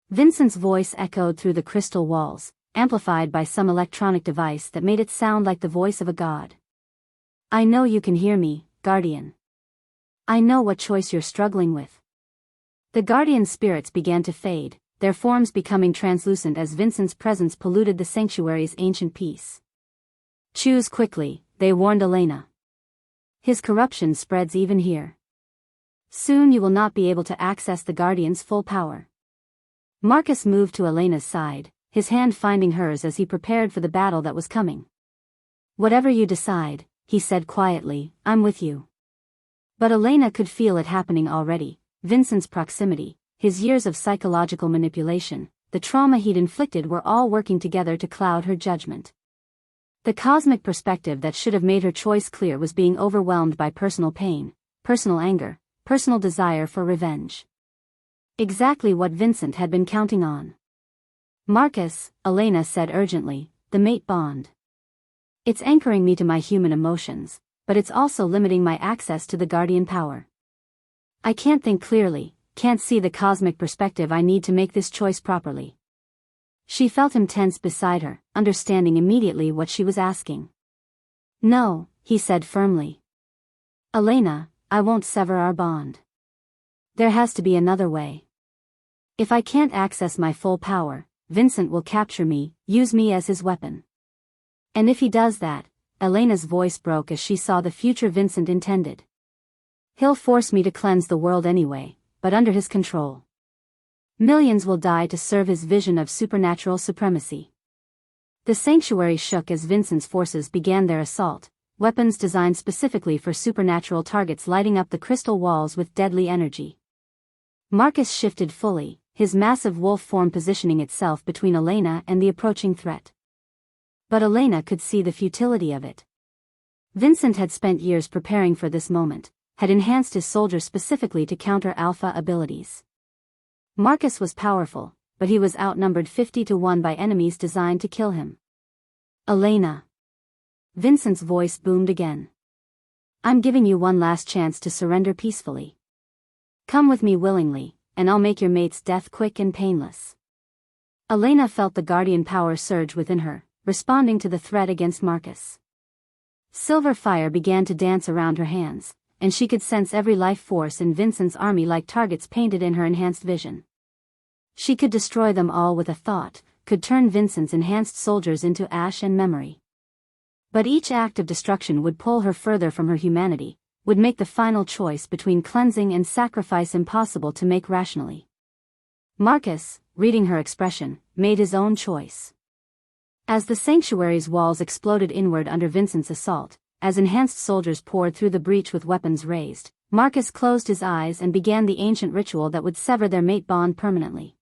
Vincent's voice echoed through the crystal walls, amplified by some electronic device that made it sound like the voice of a god. I know you can hear me, Guardian. I know what choice you're struggling with. The Guardian spirits began to fade, their forms becoming translucent as Vincent's presence polluted the sanctuary's ancient peace. Choose quickly, they warned Elena. His corruption spreads even here. Soon you will not be able to access the Guardian's full power. Marcus moved to Elena's side, his hand finding hers as he prepared for the battle that was coming. Whatever you decide, he said quietly, I'm with you. But Elena could feel it happening already, Vincent's proximity, his years of psychological manipulation, the trauma he'd inflicted were all working together to cloud her judgment. The cosmic perspective that should have made her choice clear was being overwhelmed by personal pain, personal anger, personal desire for revenge. Exactly what Vincent had been counting on. Marcus, Elena said urgently, the mate bond. It's anchoring me to my human emotions, but it's also limiting my access to the Guardian power. I can't think clearly, can't see the cosmic perspective I need to make this choice properly. She felt him tense beside her, understanding immediately what she was asking. No, he said firmly. Elena, I won't sever our bond. There has to be another way. If I can't access my full power, Vincent will capture me, use me as his weapon. And if he does that, Elena's voice broke as she saw the future Vincent intended. He'll force me to cleanse the world anyway, but under his control. Millions will die to serve his vision of supernatural supremacy. The sanctuary shook as Vincent's forces began their assault, weapons designed specifically for supernatural targets lighting up the crystal walls with deadly energy. Marcus shifted fully, his massive wolf form positioning itself between Elena and the approaching threat. But Elena could see the futility of it. Vincent had spent years preparing for this moment, had enhanced his soldiers specifically to counter alpha abilities. Marcus was powerful, but he was outnumbered 50-1 by enemies designed to kill him. Elena. Vincent's voice boomed again. I'm giving you one last chance to surrender peacefully. Come with me willingly, and I'll make your mate's death quick and painless. Elena felt the Guardian power surge within her, responding to the threat against Marcus. Silver fire began to dance around her hands, and she could sense every life force in Vincent's army like targets painted in her enhanced vision. She could destroy them all with a thought, could turn Vincent's enhanced soldiers into ash and memory. But each act of destruction would pull her further from her humanity, would make the final choice between cleansing and sacrifice impossible to make rationally. Marcus, reading her expression, made his own choice. As the sanctuary's walls exploded inward under Vincent's assault, as enhanced soldiers poured through the breach with weapons raised, Marcus closed his eyes and began the ancient ritual that would sever their mate bond permanently.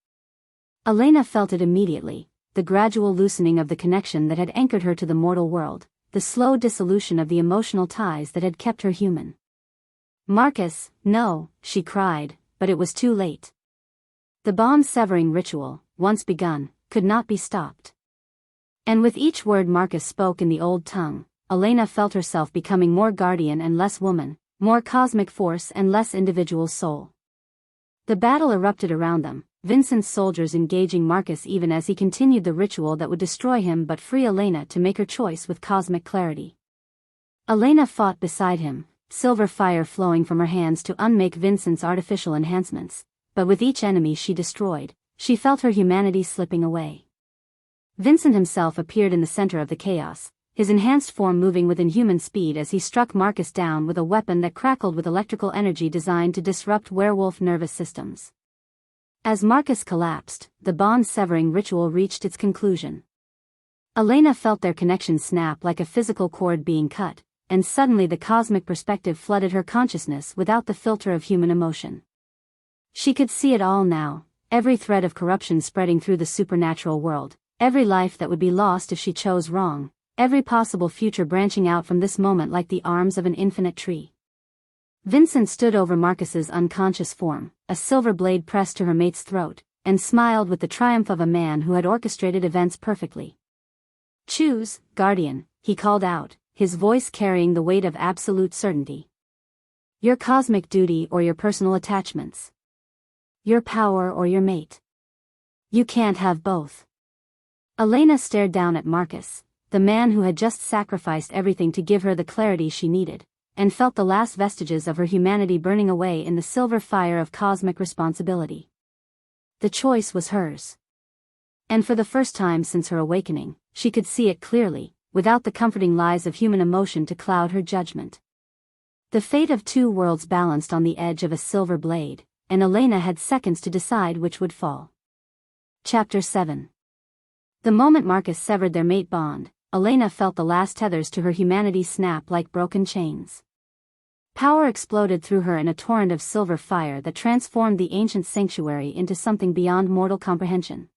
Elena felt it immediately, the gradual loosening of the connection that had anchored her to the mortal world, the slow dissolution of the emotional ties that had kept her human. Marcus, no, she cried, but it was too late. The bond-severing ritual, once begun, could not be stopped. And with each word Marcus spoke in the old tongue, Elena felt herself becoming more guardian and less woman, more cosmic force and less individual soul. The battle erupted around them, Vincent's soldiers engaging Marcus even as he continued the ritual that would destroy him but free Elena to make her choice with cosmic clarity. Elena fought beside him, silver fire flowing from her hands to unmake Vincent's artificial enhancements, but with each enemy she destroyed, she felt her humanity slipping away. Vincent himself appeared in the center of the chaos, his enhanced form moving with inhuman speed as he struck Marcus down with a weapon that crackled with electrical energy designed to disrupt werewolf nervous systems. As Marcus collapsed, the bond-severing ritual reached its conclusion. Elena felt their connection snap like a physical cord being cut, and suddenly the cosmic perspective flooded her consciousness without the filter of human emotion. She could see it all now, every thread of corruption spreading through the supernatural world, every life that would be lost if she chose wrong, every possible future branching out from this moment like the arms of an infinite tree. Vincent stood over Marcus's unconscious form, a silver blade pressed to her mate's throat, and smiled with the triumph of a man who had orchestrated events perfectly. Choose, Guardian, he called out, his voice carrying the weight of absolute certainty. Your cosmic duty or your personal attachments. Your power or your mate. You can't have both. Elena stared down at Marcus, the man who had just sacrificed everything to give her the clarity she needed, and felt the last vestiges of her humanity burning away in the silver fire of cosmic responsibility. The choice was hers. And for the first time since her awakening, she could see it clearly, without the comforting lies of human emotion to cloud her judgment. The fate of two worlds balanced on the edge of a silver blade, and Elena had seconds to decide which would fall. Chapter 7. The moment Marcus severed their mate bond, Elena felt the last tethers to her humanity snap like broken chains. Power exploded through her in a torrent of silver fire that transformed the ancient sanctuary into something beyond mortal comprehension.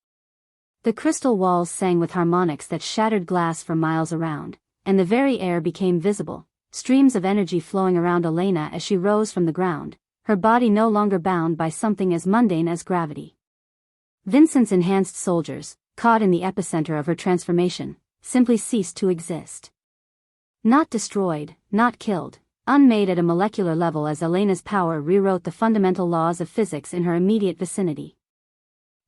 The crystal walls sang with harmonics that shattered glass for miles around, and the very air became visible, streams of energy flowing around Elena as she rose from the ground, her body no longer bound by something as mundane as gravity. Vincent's enhanced soldiers, caught in the epicenter of her transformation, simply ceased to exist. Not destroyed, not killed, unmade at a molecular level as Elena's power rewrote the fundamental laws of physics in her immediate vicinity.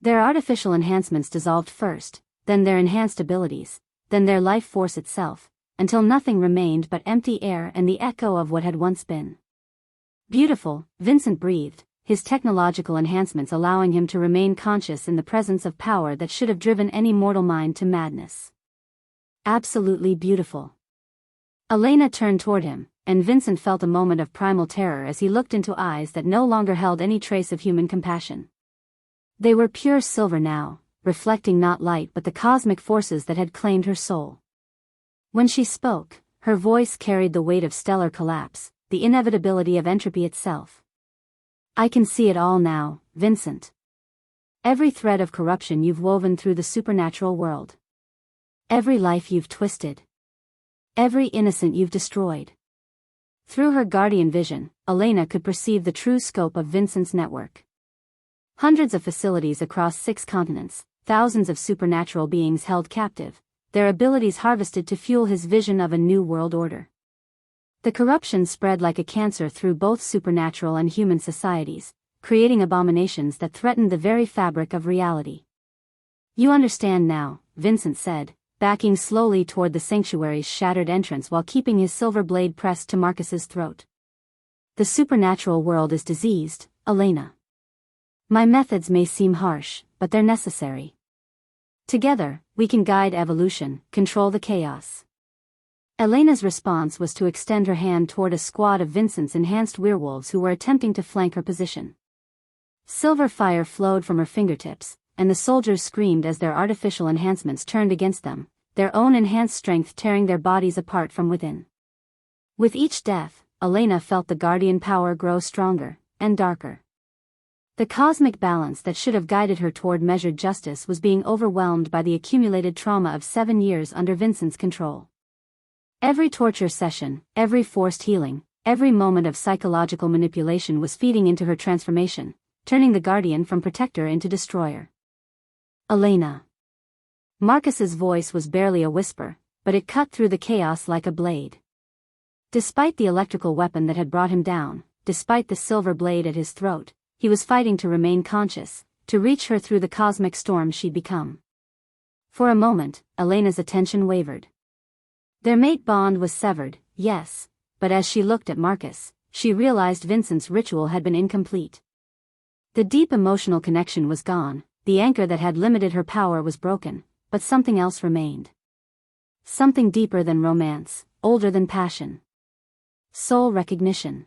Their artificial enhancements dissolved first, then their enhanced abilities, then their life force itself, until nothing remained but empty air and the echo of what had once been. Beautiful, Vincent breathed, his technological enhancements allowing him to remain conscious in the presence of power that should have driven any mortal mind to madness. Absolutely beautiful. Elena turned toward him, and Vincent felt a moment of primal terror as he looked into eyes that no longer held any trace of human compassion. They were pure silver now, reflecting not light but the cosmic forces that had claimed her soul. When she spoke, her voice carried the weight of stellar collapse, the inevitability of entropy itself. I can see it all now, Vincent. Every thread of corruption you've woven through the supernatural world. Every life you've twisted. Every innocent you've destroyed. Through her guardian vision, Elena could perceive the true scope of Vincent's network. Hundreds of facilities across 6 continents, thousands of supernatural beings held captive, their abilities harvested to fuel his vision of a new world order. The corruption spread like a cancer through both supernatural and human societies, creating abominations that threatened the very fabric of reality. You understand now, Vincent said, backing slowly toward the sanctuary's shattered entrance while keeping his silver blade pressed to Marcus's throat. The supernatural world is diseased, Elena. My methods may seem harsh, but they're necessary. Together, we can guide evolution, control the chaos. Elena's response was to extend her hand toward a squad of Vincent's enhanced werewolves who were attempting to flank her position. Silver fire flowed from her fingertips, and the soldiers screamed as their artificial enhancements turned against them, their own enhanced strength tearing their bodies apart from within. With each death, Elena felt the guardian power grow stronger, and darker. The cosmic balance that should have guided her toward measured justice was being overwhelmed by the accumulated trauma of 7 years under Vincent's control. Every torture session, every forced healing, every moment of psychological manipulation was feeding into her transformation, turning the guardian from protector into destroyer. Elena. Marcus's voice was barely a whisper, but it cut through the chaos like a blade. Despite the electrical weapon that had brought him down, despite the silver blade at his throat, he was fighting to remain conscious, to reach her through the cosmic storm she'd become. For a moment, Elena's attention wavered. Their mate bond was severed, yes, but as she looked at Marcus, she realized Vincent's ritual had been incomplete. The deep emotional connection was gone, the anchor that had limited her power was broken, but something else remained. Something deeper than romance, older than passion. Soul recognition.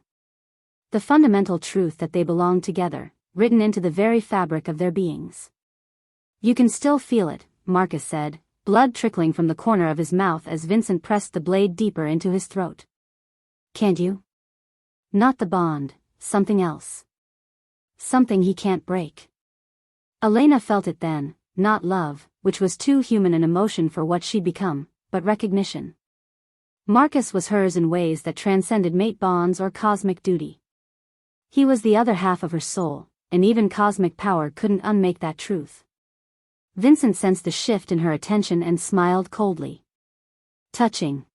The fundamental truth that they belonged together, written into the very fabric of their beings. You can still feel it, Marcus said, blood trickling from the corner of his mouth as Vincent pressed the blade deeper into his throat. Can't you? Not the bond, something else. Something he can't break. Elena felt it then, not love, which was too human an emotion for what she'd become, but recognition. Marcus was hers in ways that transcended mate bonds or cosmic duty. He was the other half of her soul, and even cosmic power couldn't unmake that truth. Vincent sensed the shift in her attention and smiled coldly. Touching.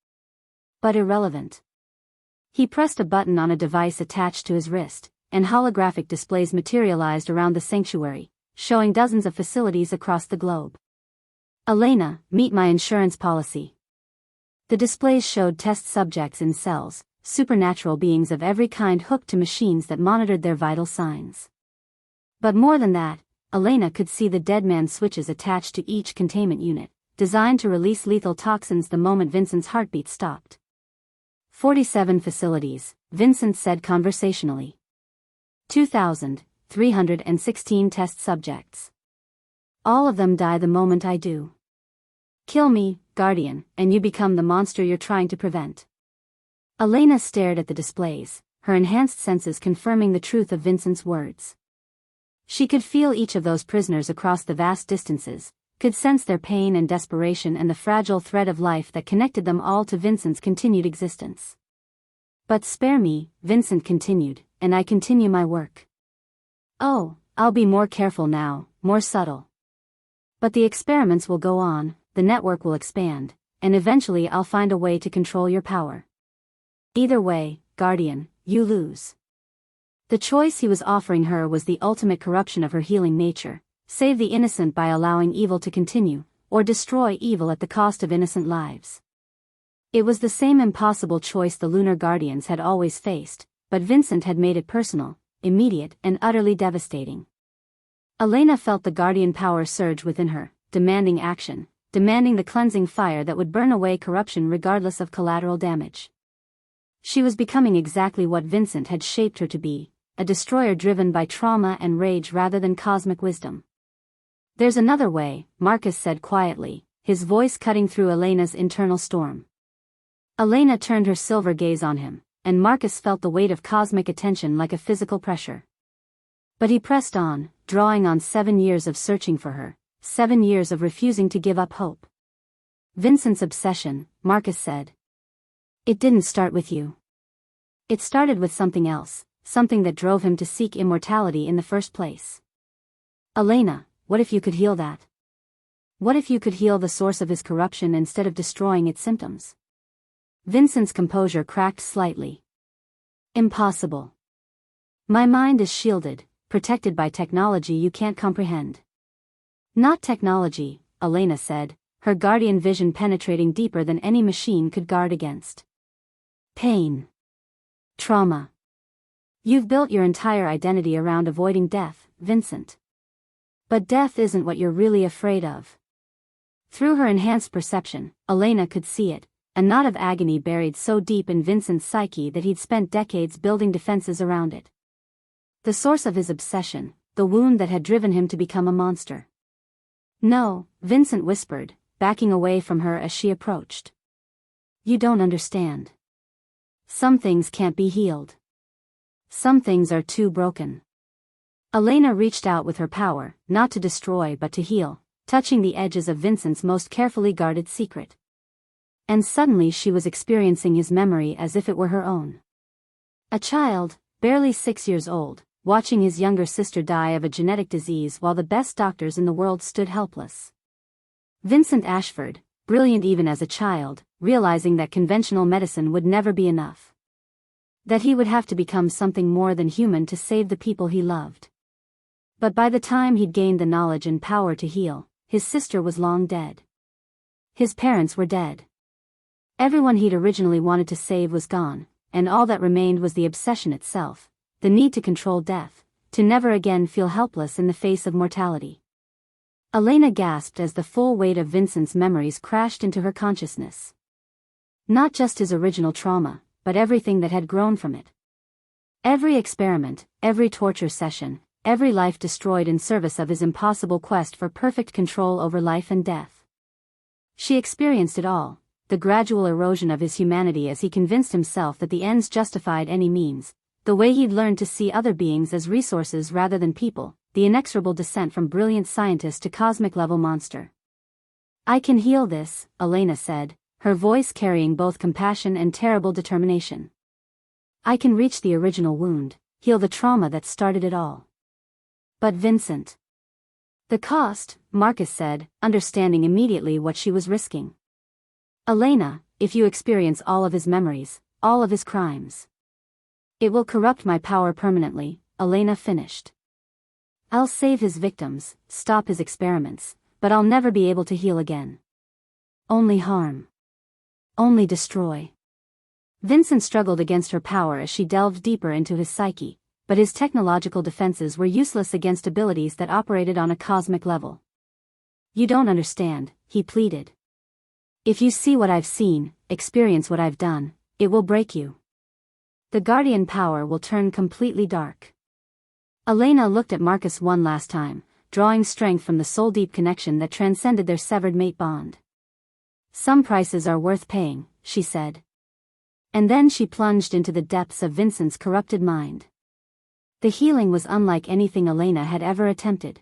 But irrelevant. He pressed a button on a device attached to his wrist, and holographic displays materialized around the sanctuary, showing dozens of facilities across the globe. Elena, meet my insurance policy. The displays showed test subjects in cells, supernatural beings of every kind hooked to machines that monitored their vital signs. But more than that, Elena could see the dead man switches attached to each containment unit, designed to release lethal toxins the moment Vincent's heartbeat stopped. 47 facilities, Vincent said conversationally. 2,316 test subjects. All of them die the moment I do. Kill me, Guardian, and you become the monster you're trying to prevent. Elena stared at the displays, her enhanced senses confirming the truth of Vincent's words. She could feel each of those prisoners across the vast distances, could sense their pain and desperation and the fragile thread of life that connected them all to Vincent's continued existence. But spare me, Vincent continued, and I continue my work. Oh, I'll be more careful now, more subtle. But the experiments will go on, the network will expand, and eventually I'll find a way to control your power. Either way, Guardian, you lose. The choice he was offering her was the ultimate corruption of her healing nature: save the innocent by allowing evil to continue, or destroy evil at the cost of innocent lives. It was the same impossible choice the Lunar Guardians had always faced, but Vincent had made it personal, immediate, and utterly devastating. Elena felt the Guardian power surge within her, demanding action, demanding the cleansing fire that would burn away corruption regardless of collateral damage. She was becoming exactly what Vincent had shaped her to be, a destroyer driven by trauma and rage rather than cosmic wisdom. There's another way, Marcus said quietly, his voice cutting through Elena's internal storm. Elena turned her silver gaze on him, and Marcus felt the weight of cosmic attention like a physical pressure. But he pressed on, drawing on 7 years of searching for her, 7 years of refusing to give up hope. Vincent's obsession, Marcus said. It didn't start with you. It started with something else, something that drove him to seek immortality in the first place. Elena, what if you could heal that? What if you could heal the source of his corruption instead of destroying its symptoms? Vincent's composure cracked slightly. Impossible. My mind is shielded, protected by technology you can't comprehend. Not technology, Elena said, her guardian vision penetrating deeper than any machine could guard against. Pain. Trauma. You've built your entire identity around avoiding death, Vincent. But death isn't what you're really afraid of. Through her enhanced perception, Elena could see it, a knot of agony buried so deep in Vincent's psyche that he'd spent decades building defenses around it. The source of his obsession, the wound that had driven him to become a monster. No, Vincent whispered, backing away from her as she approached. You don't understand. Some things can't be healed. Some things are too broken. Elena reached out with her power, not to destroy but to heal, touching the edges of Vincent's most carefully guarded secret. And suddenly she was experiencing his memory as if it were her own. A child, barely 6 years old, watching his younger sister die of a genetic disease while the best doctors in the world stood helpless. Vincent Ashford, brilliant even as a child, realizing that conventional medicine would never be enough. That he would have to become something more than human to save the people he loved. But by the time he'd gained the knowledge and power to heal, his sister was long dead. His parents were dead. Everyone he'd originally wanted to save was gone, and all that remained was the obsession itself, the need to control death, to never again feel helpless in the face of mortality. Elena gasped as the full weight of Vincent's memories crashed into her consciousness. Not just his original trauma, but everything that had grown from it. Every experiment, every torture session, every life destroyed in service of his impossible quest for perfect control over life and death. She experienced it all, the gradual erosion of his humanity as he convinced himself that the ends justified any means, the way he'd learned to see other beings as resources rather than people, the inexorable descent from brilliant scientist to cosmic-level monster. I can heal this, Elena said, her voice carrying both compassion and terrible determination. I can reach the original wound, heal the trauma that started it all. But Vincent. The cost, Marcus said, understanding immediately what she was risking. Elena, if you experience all of his memories, all of his crimes. It will corrupt my power permanently, Elena finished. I'll save his victims, stop his experiments, but I'll never be able to heal again. Only harm. Only destroy. Vincent struggled against her power as she delved deeper into his psyche, but his technological defenses were useless against abilities that operated on a cosmic level. You don't understand, he pleaded. If you see what I've seen, experience what I've done, it will break you. The guardian power will turn completely dark. Elena looked at Marcus one last time, drawing strength from the soul-deep connection that transcended their severed mate bond. Some prices are worth paying, she said. And then she plunged into the depths of Vincent's corrupted mind. The healing was unlike anything Elena had ever attempted.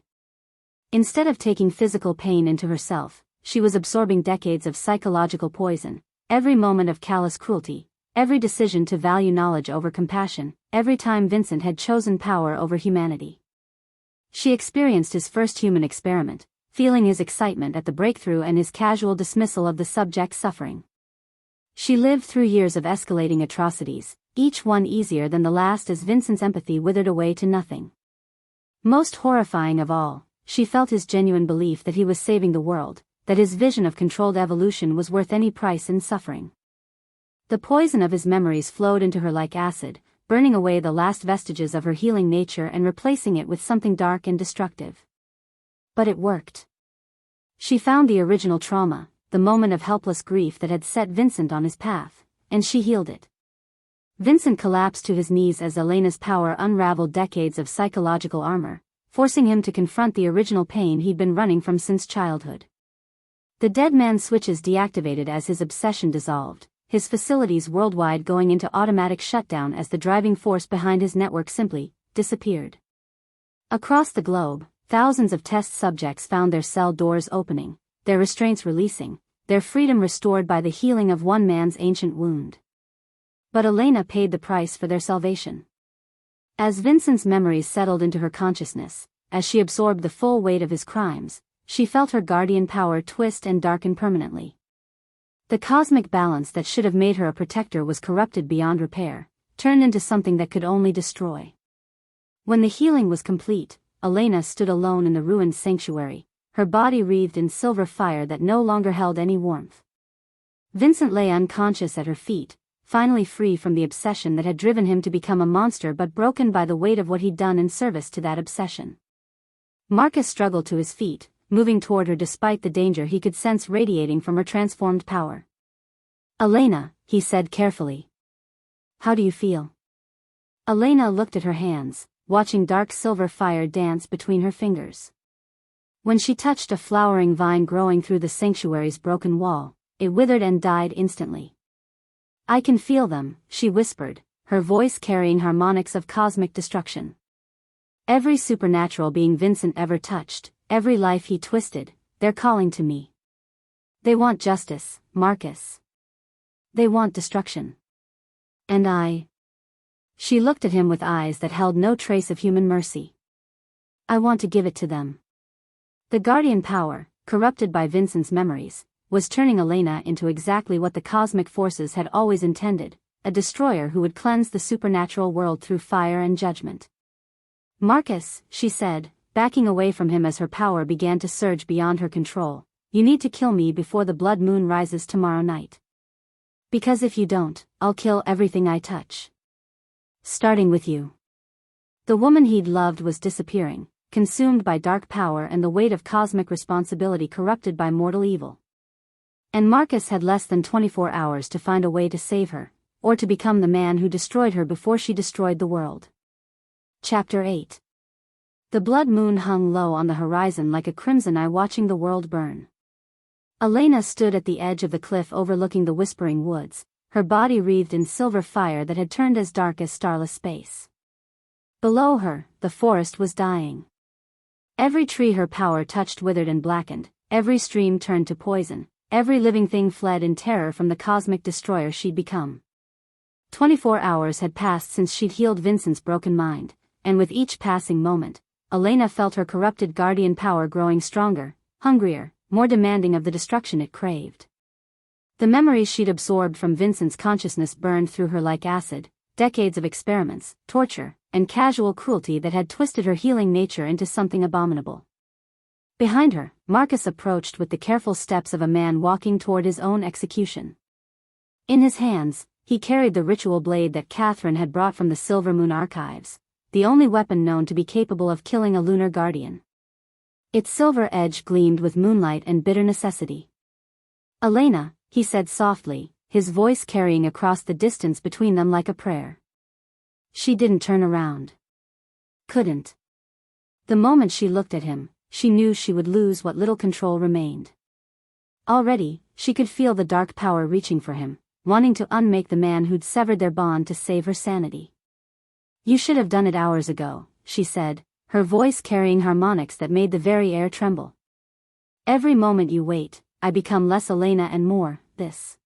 Instead of taking physical pain into herself, she was absorbing decades of psychological poison, every moment of callous cruelty, every decision to value knowledge over compassion, every time Vincent had chosen power over humanity. She experienced his first human experiment, feeling his excitement at the breakthrough and his casual dismissal of the subject's suffering. She lived through years of escalating atrocities, each one easier than the last as Vincent's empathy withered away to nothing. Most horrifying of all, she felt his genuine belief that he was saving the world, that his vision of controlled evolution was worth any price in suffering. The poison of his memories flowed into her like acid, burning away the last vestiges of her healing nature and replacing it with something dark and destructive. But it worked. She found the original trauma, the moment of helpless grief that had set Vincent on his path, and she healed it. Vincent collapsed to his knees as Elena's power unraveled decades of psychological armor, forcing him to confront the original pain he'd been running from since childhood. The dead man switches deactivated as his obsession dissolved, his facilities worldwide going into automatic shutdown as the driving force behind his network simply disappeared. Across the globe, thousands of test subjects found their cell doors opening, their restraints releasing, their freedom restored by the healing of one man's ancient wound. But Elena paid the price for their salvation. As Vincent's memories settled into her consciousness, as she absorbed the full weight of his crimes, she felt her guardian power twist and darken permanently. The cosmic balance that should have made her a protector was corrupted beyond repair, turned into something that could only destroy. When the healing was complete, Elena stood alone in the ruined sanctuary, her body wreathed in silver fire that no longer held any warmth. Vincent lay unconscious at her feet, finally free from the obsession that had driven him to become a monster but broken by the weight of what he'd done in service to that obsession. Marcus struggled to his feet, moving toward her despite the danger he could sense radiating from her transformed power. "Elena," he said carefully. "How do you feel?" Elena looked at her hands, watching dark silver fire dance between her fingers. When she touched a flowering vine growing through the sanctuary's broken wall, it withered and died instantly. "I can feel them," she whispered, her voice carrying harmonics of cosmic destruction. "Every supernatural being Vincent ever touched, every life he twisted, they're calling to me. They want justice, Marcus. They want destruction. And I..." She looked at him with eyes that held no trace of human mercy. "I want to give it to them." The guardian power, corrupted by Vincent's memories, was turning Elena into exactly what the cosmic forces had always intended, a destroyer who would cleanse the supernatural world through fire and judgment. "Marcus," she said, backing away from him as her power began to surge beyond her control, "you need to kill me before the blood moon rises tomorrow night. Because if you don't, I'll kill everything I touch. Starting with you." The woman he'd loved was disappearing, consumed by dark power and the weight of cosmic responsibility corrupted by mortal evil. And Marcus had less than 24 hours to find a way to save her, or to become the man who destroyed her before she destroyed the world. Chapter 8. The blood moon hung low on the horizon like a crimson eye watching the world burn. Elena stood at the edge of the cliff overlooking the whispering woods, her body wreathed in silver fire that had turned as dark as starless space. Below her, the forest was dying. Every tree her power touched withered and blackened, every stream turned to poison, every living thing fled in terror from the cosmic destroyer she'd become. 24 hours had passed since she'd healed Vincent's broken mind, and with each passing moment, Elena felt her corrupted guardian power growing stronger, hungrier, more demanding of the destruction it craved. The memories she'd absorbed from Vincent's consciousness burned through her like acid, decades of experiments, torture, and casual cruelty that had twisted her healing nature into something abominable. Behind her, Marcus approached with the careful steps of a man walking toward his own execution. In his hands, he carried the ritual blade that Catherine had brought from the Silver Moon archives, the only weapon known to be capable of killing a lunar guardian. Its silver edge gleamed with moonlight and bitter necessity. "Elena," he said softly, his voice carrying across the distance between them like a prayer. She didn't turn around. Couldn't. The moment she looked at him, she knew she would lose what little control remained. Already, she could feel the dark power reaching for him, wanting to unmake the man who'd severed their bond to save her sanity. "You should have done it hours ago," she said, her voice carrying harmonics that made the very air tremble. "Every moment you wait, I become less Elena and more, this."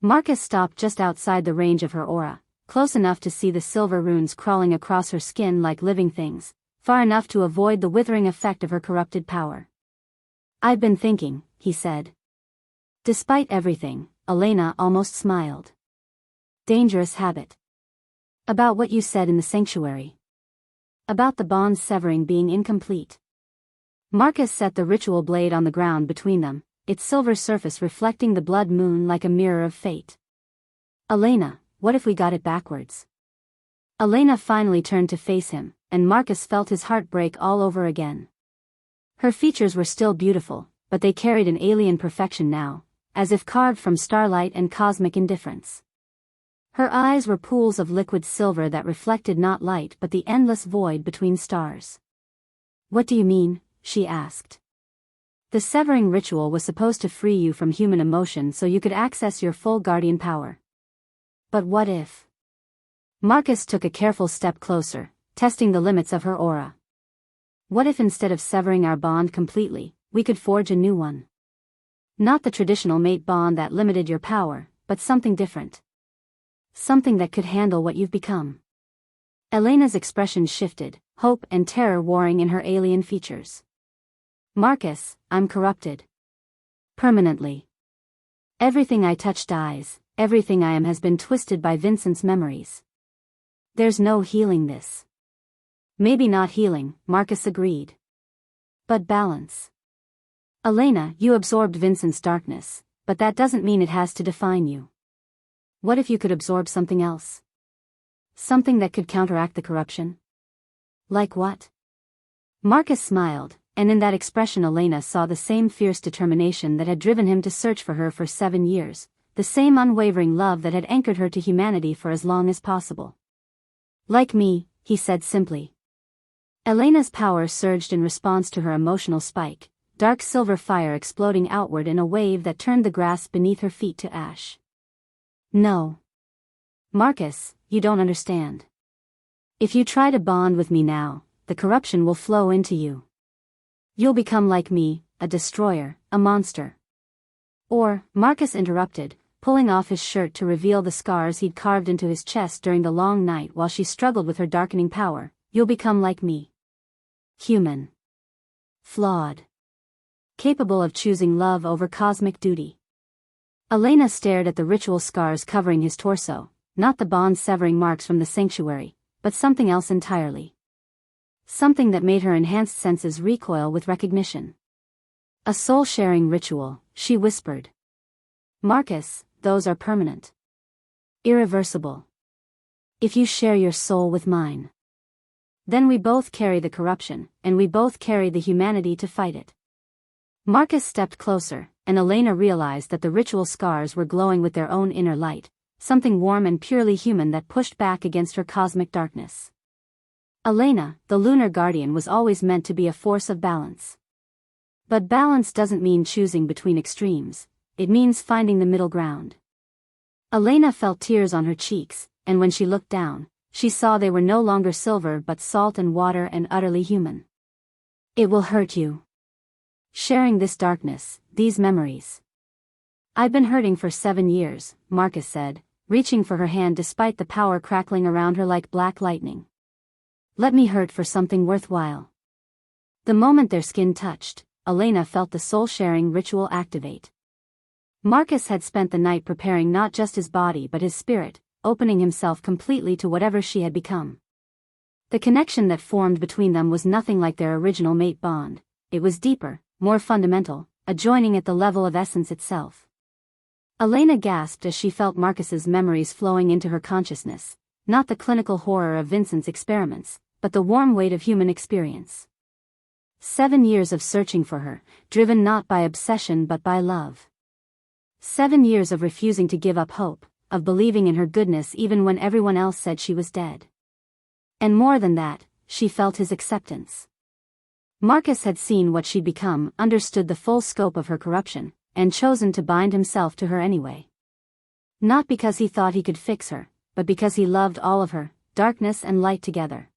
Marcus stopped just outside the range of her aura, close enough to see the silver runes crawling across her skin like living things, far enough to avoid the withering effect of her corrupted power. "I've been thinking," he said. Despite everything, Elena almost smiled. "Dangerous habit. About what you said in the sanctuary. About the bond severing being incomplete." Marcus set the ritual blade on the ground between them, its silver surface reflecting the blood moon like a mirror of fate. "Elena, what if we got it backwards?" Elena finally turned to face him, and Marcus felt his heart break all over again. Her features were still beautiful, but they carried an alien perfection now, as if carved from starlight and cosmic indifference. Her eyes were pools of liquid silver that reflected not light but the endless void between stars. "What do you mean?" she asked. "The severing ritual was supposed to free you from human emotion so you could access your full guardian power. But what if?" Marcus took a careful step closer, testing the limits of her aura. "What if instead of severing our bond completely, we could forge a new one? Not the traditional mate bond that limited your power, but something different. Something that could handle what you've become." Elena's expression shifted, hope and terror warring in her alien features. "Marcus, I'm corrupted. Permanently. Everything I touch dies, everything I am has been twisted by Vincent's memories. There's no healing this." "Maybe not healing," Marcus agreed. "But balance. Elena, you absorbed Vincent's darkness, but that doesn't mean it has to define you. What if you could absorb something else? Something that could counteract the corruption?" "Like what?" Marcus smiled, and in that expression Elena saw the same fierce determination that had driven him to search for her for 7 years, the same unwavering love that had anchored her to humanity for as long as possible. "Like me," he said simply. Elena's power surged in response to her emotional spike, dark silver fire exploding outward in a wave that turned the grass beneath her feet to ash. "No. Marcus, you don't understand. If you try to bond with me now, the corruption will flow into you. You'll become like me, a destroyer, a monster." "Or," Marcus interrupted, pulling off his shirt to reveal the scars he'd carved into his chest during the long night while she struggled with her darkening power, "you'll become like me. Human. Flawed. Capable of choosing love over cosmic duty." Elena stared at the ritual scars covering his torso, not the bond-severing marks from the sanctuary, but something else entirely. Something that made her enhanced senses recoil with recognition. "A soul-sharing ritual," she whispered. "Marcus, those are permanent. Irreversible. If you share your soul with mine, then we both carry the corruption, and we both carry the humanity to fight it." Marcus stepped closer, and Elena realized that the ritual scars were glowing with their own inner light, something warm and purely human that pushed back against her cosmic darkness. Elena, the lunar guardian, was always meant to be a force of balance. But balance doesn't mean choosing between extremes, it means finding the middle ground. Elena felt tears on her cheeks, and when she looked down, she saw they were no longer silver but salt and water and utterly human. "It will hurt you. Sharing this darkness, these memories." "I've been hurting for 7 years, Marcus said, reaching for her hand despite the power crackling around her like black lightning. "Let me hurt for something worthwhile." The moment their skin touched, Elena felt the soul-sharing ritual activate. Marcus had spent the night preparing not just his body but his spirit, opening himself completely to whatever she had become. The connection that formed between them was nothing like their original mate bond, it was deeper, more fundamental, a joining at the level of essence itself. Elena gasped as she felt Marcus's memories flowing into her consciousness, not the clinical horror of Vincent's experiments, but the warm weight of human experience. 7 years of searching for her, driven not by obsession but by love. 7 years of refusing to give up hope, of believing in her goodness even when everyone else said she was dead. And more than that, she felt his acceptance. Marcus had seen what she'd become, understood the full scope of her corruption, and chosen to bind himself to her anyway. Not because he thought he could fix her, but because he loved all of her, darkness and light together.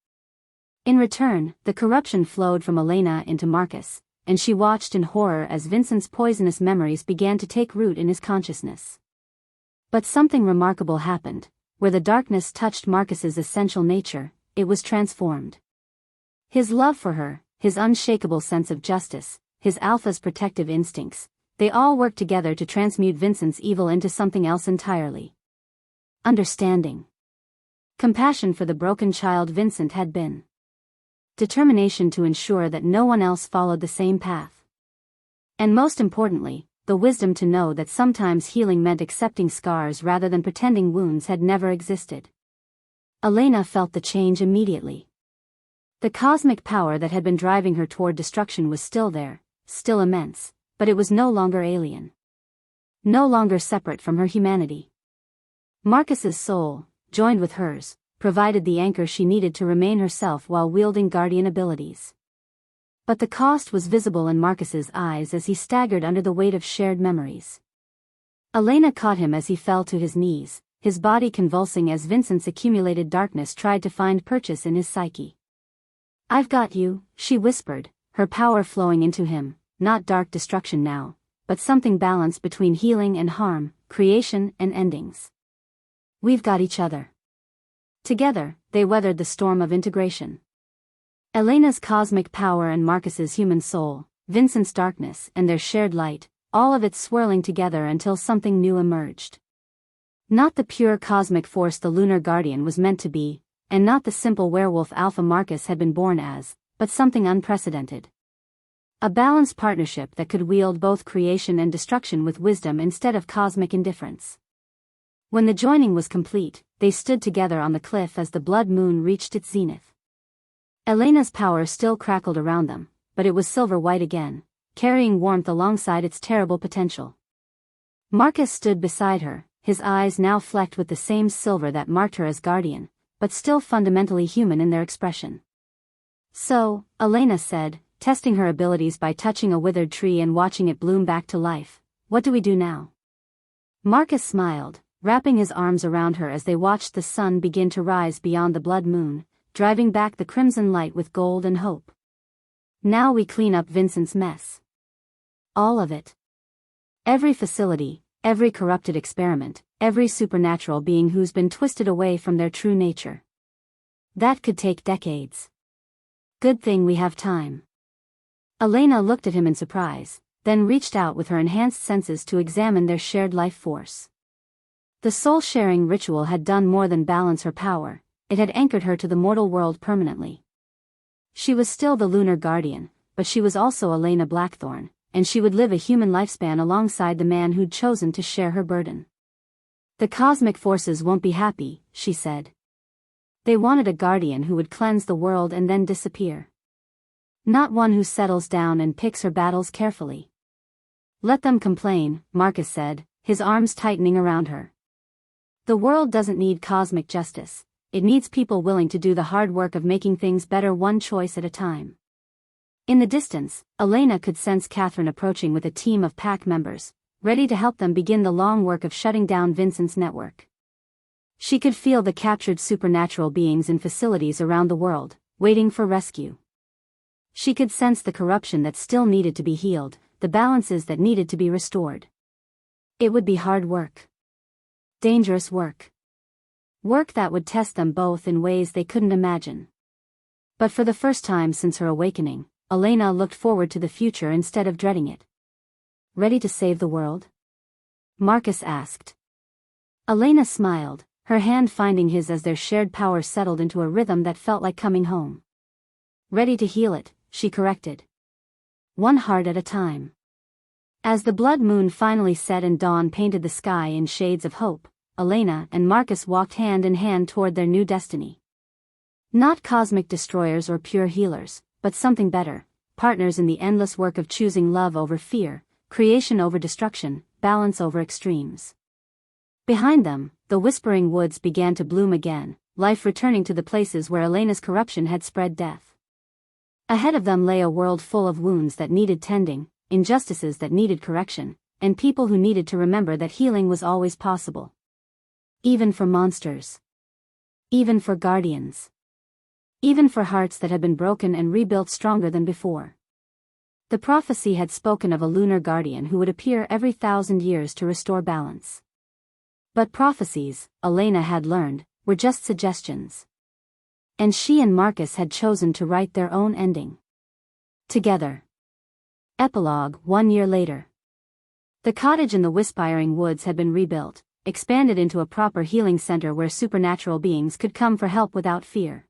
In return, the corruption flowed from Elena into Marcus, and she watched in horror as Vincent's poisonous memories began to take root in his consciousness. But something remarkable happened. Where the darkness touched Marcus's essential nature, it was transformed. His love for her, his unshakable sense of justice, his alpha's protective instincts, they all worked together to transmute Vincent's evil into something else entirely. Understanding. Compassion for the broken child Vincent had been. Determination to ensure that no one else followed the same path. And most importantly, the wisdom to know that sometimes healing meant accepting scars rather than pretending wounds had never existed. Elena felt the change immediately. The cosmic power that had been driving her toward destruction was still there, still immense, but it was no longer alien. No longer separate from her humanity. Marcus's soul, joined with hers, provided the anchor she needed to remain herself while wielding guardian abilities. But the cost was visible in Marcus's eyes as he staggered under the weight of shared memories. Elena caught him as he fell to his knees, his body convulsing as Vincent's accumulated darkness tried to find purchase in his psyche. "I've got you," she whispered, her power flowing into him, not dark destruction now, but something balanced between healing and harm, creation and endings. "We've got each other." Together, they weathered the storm of integration. Elena's cosmic power and Marcus's human soul, Vincent's darkness and their shared light, all of it swirling together until something new emerged. Not the pure cosmic force the lunar guardian was meant to be, and not the simple werewolf alpha Marcus had been born as, but something unprecedented. A balanced partnership that could wield both creation and destruction with wisdom instead of cosmic indifference. When the joining was complete, they stood together on the cliff as the blood moon reached its zenith. Elena's power still crackled around them, but it was silver-white again, carrying warmth alongside its terrible potential. Marcus stood beside her, his eyes now flecked with the same silver that marked her as guardian, but still fundamentally human in their expression. "So," Elena said, testing her abilities by touching a withered tree and watching it bloom back to life, "what do we do now?" Marcus smiled, wrapping his arms around her as they watched the sun begin to rise beyond the blood moon, driving back the crimson light with gold and hope. "Now we clean up Vincent's mess. All of it. Every facility, every corrupted experiment, every supernatural being who's been twisted away from their true nature. That could take decades. Good thing we have time." Elena looked at him in surprise, then reached out with her enhanced senses to examine their shared life force. The soul-sharing ritual had done more than balance her power, it had anchored her to the mortal world permanently. She was still the lunar guardian, but she was also Elena Blackthorne, and she would live a human lifespan alongside the man who'd chosen to share her burden. "The cosmic forces won't be happy," she said. They wanted a guardian who would cleanse the world and then disappear. Not one who settles down and picks her battles carefully. "Let them complain," Marcus said, his arms tightening around her. "The world doesn't need cosmic justice, it needs people willing to do the hard work of making things better one choice at a time." In the distance, Elena could sense Catherine approaching with a team of pack members, ready to help them begin the long work of shutting down Vincent's network. She could feel the captured supernatural beings in facilities around the world, waiting for rescue. She could sense the corruption that still needed to be healed, the balances that needed to be restored. It would be hard work. Dangerous work. Work that would test them both in ways they couldn't imagine. But for the first time since her awakening, Elena looked forward to the future instead of dreading it. "Ready to save the world?" Marcus asked. Elena smiled, her hand finding his as their shared power settled into a rhythm that felt like coming home. "Ready to heal it," she corrected. one heart at a time. As the blood moon finally set and dawn painted the sky in shades of hope, Elena and Marcus walked hand in hand toward their new destiny. Not cosmic destroyers or pure healers, but something better, partners in the endless work of choosing love over fear, creation over destruction, balance over extremes. Behind them, the whispering woods began to bloom again, life returning to the places where Elena's corruption had spread death. Ahead of them lay a world full of wounds that needed tending, injustices that needed correction, and people who needed to remember that healing was always possible. Even for monsters. Even for guardians. Even for hearts that had been broken and rebuilt stronger than before. The prophecy had spoken of a lunar guardian who would appear every 1,000 years to restore balance. But prophecies, Elena had learned, were just suggestions. And she and Marcus had chosen to write their own ending. Together. Epilogue 1 year later. The cottage in the whispering woods had been rebuilt, expanded into a proper healing center where supernatural beings could come for help without fear.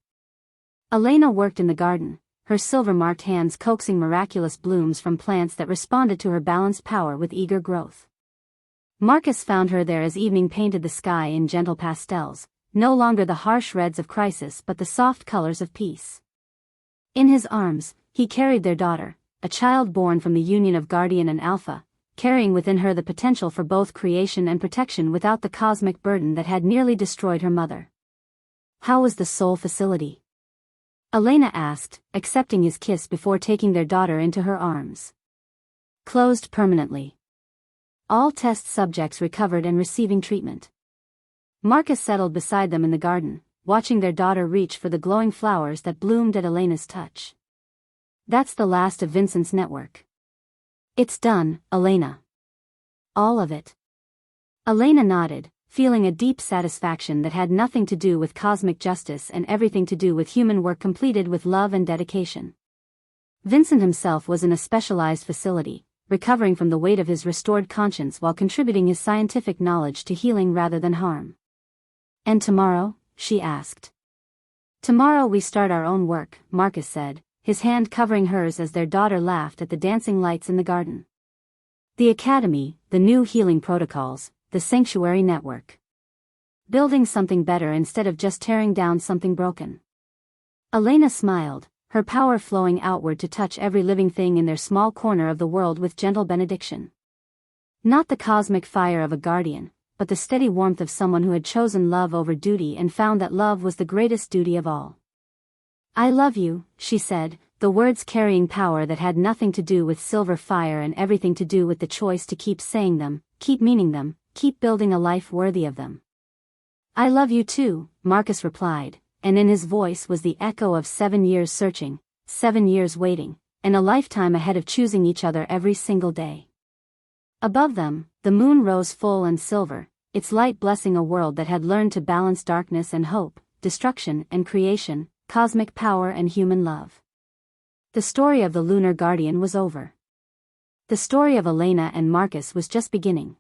Elena worked in the garden, her silver-marked hands coaxing miraculous blooms from plants that responded to her balanced power with eager growth. Marcus found her there as evening painted the sky in gentle pastels, no longer the harsh reds of crisis but the soft colors of peace. In his arms, he carried their daughter, a child born from the union of Guardian and Alpha, carrying within her the potential for both creation and protection without the cosmic burden that had nearly destroyed her mother. How was the soul facility? Elena asked, accepting his kiss before taking their daughter into her arms. Closed permanently. All test subjects recovered and receiving treatment. Marcus settled beside them in the garden, watching their daughter reach for the glowing flowers that bloomed at Elena's touch. That's the last of Vincent's network. It's done, Elena. All of it. Elena nodded, feeling a deep satisfaction that had nothing to do with cosmic justice and everything to do with human work completed with love and dedication. Vincent himself was in a specialized facility, recovering from the weight of his restored conscience while contributing his scientific knowledge to healing rather than harm. And tomorrow? She asked. Tomorrow we start our own work, Marcus said, his hand covering hers as their daughter laughed at the dancing lights in the garden. The academy, the new healing protocols, the sanctuary network. Building something better instead of just tearing down something broken. Elena smiled, her power flowing outward to touch every living thing in their small corner of the world with gentle benediction. Not the cosmic fire of a guardian, but the steady warmth of someone who had chosen love over duty and found that love was the greatest duty of all. I love you, she said, the words carrying power that had nothing to do with silver fire and everything to do with the choice to keep saying them, keep meaning them, keep building a life worthy of them. I love you too, Marcus replied, and in his voice was the echo of 7 years searching, 7 years waiting, and a lifetime ahead of choosing each other every single day. Above them, the moon rose full and silver, its light blessing a world that had learned to balance darkness and hope, destruction and creation, cosmic power and human love. The story of the Lunar Guardian was over. The story of Elena and Marcus was just beginning.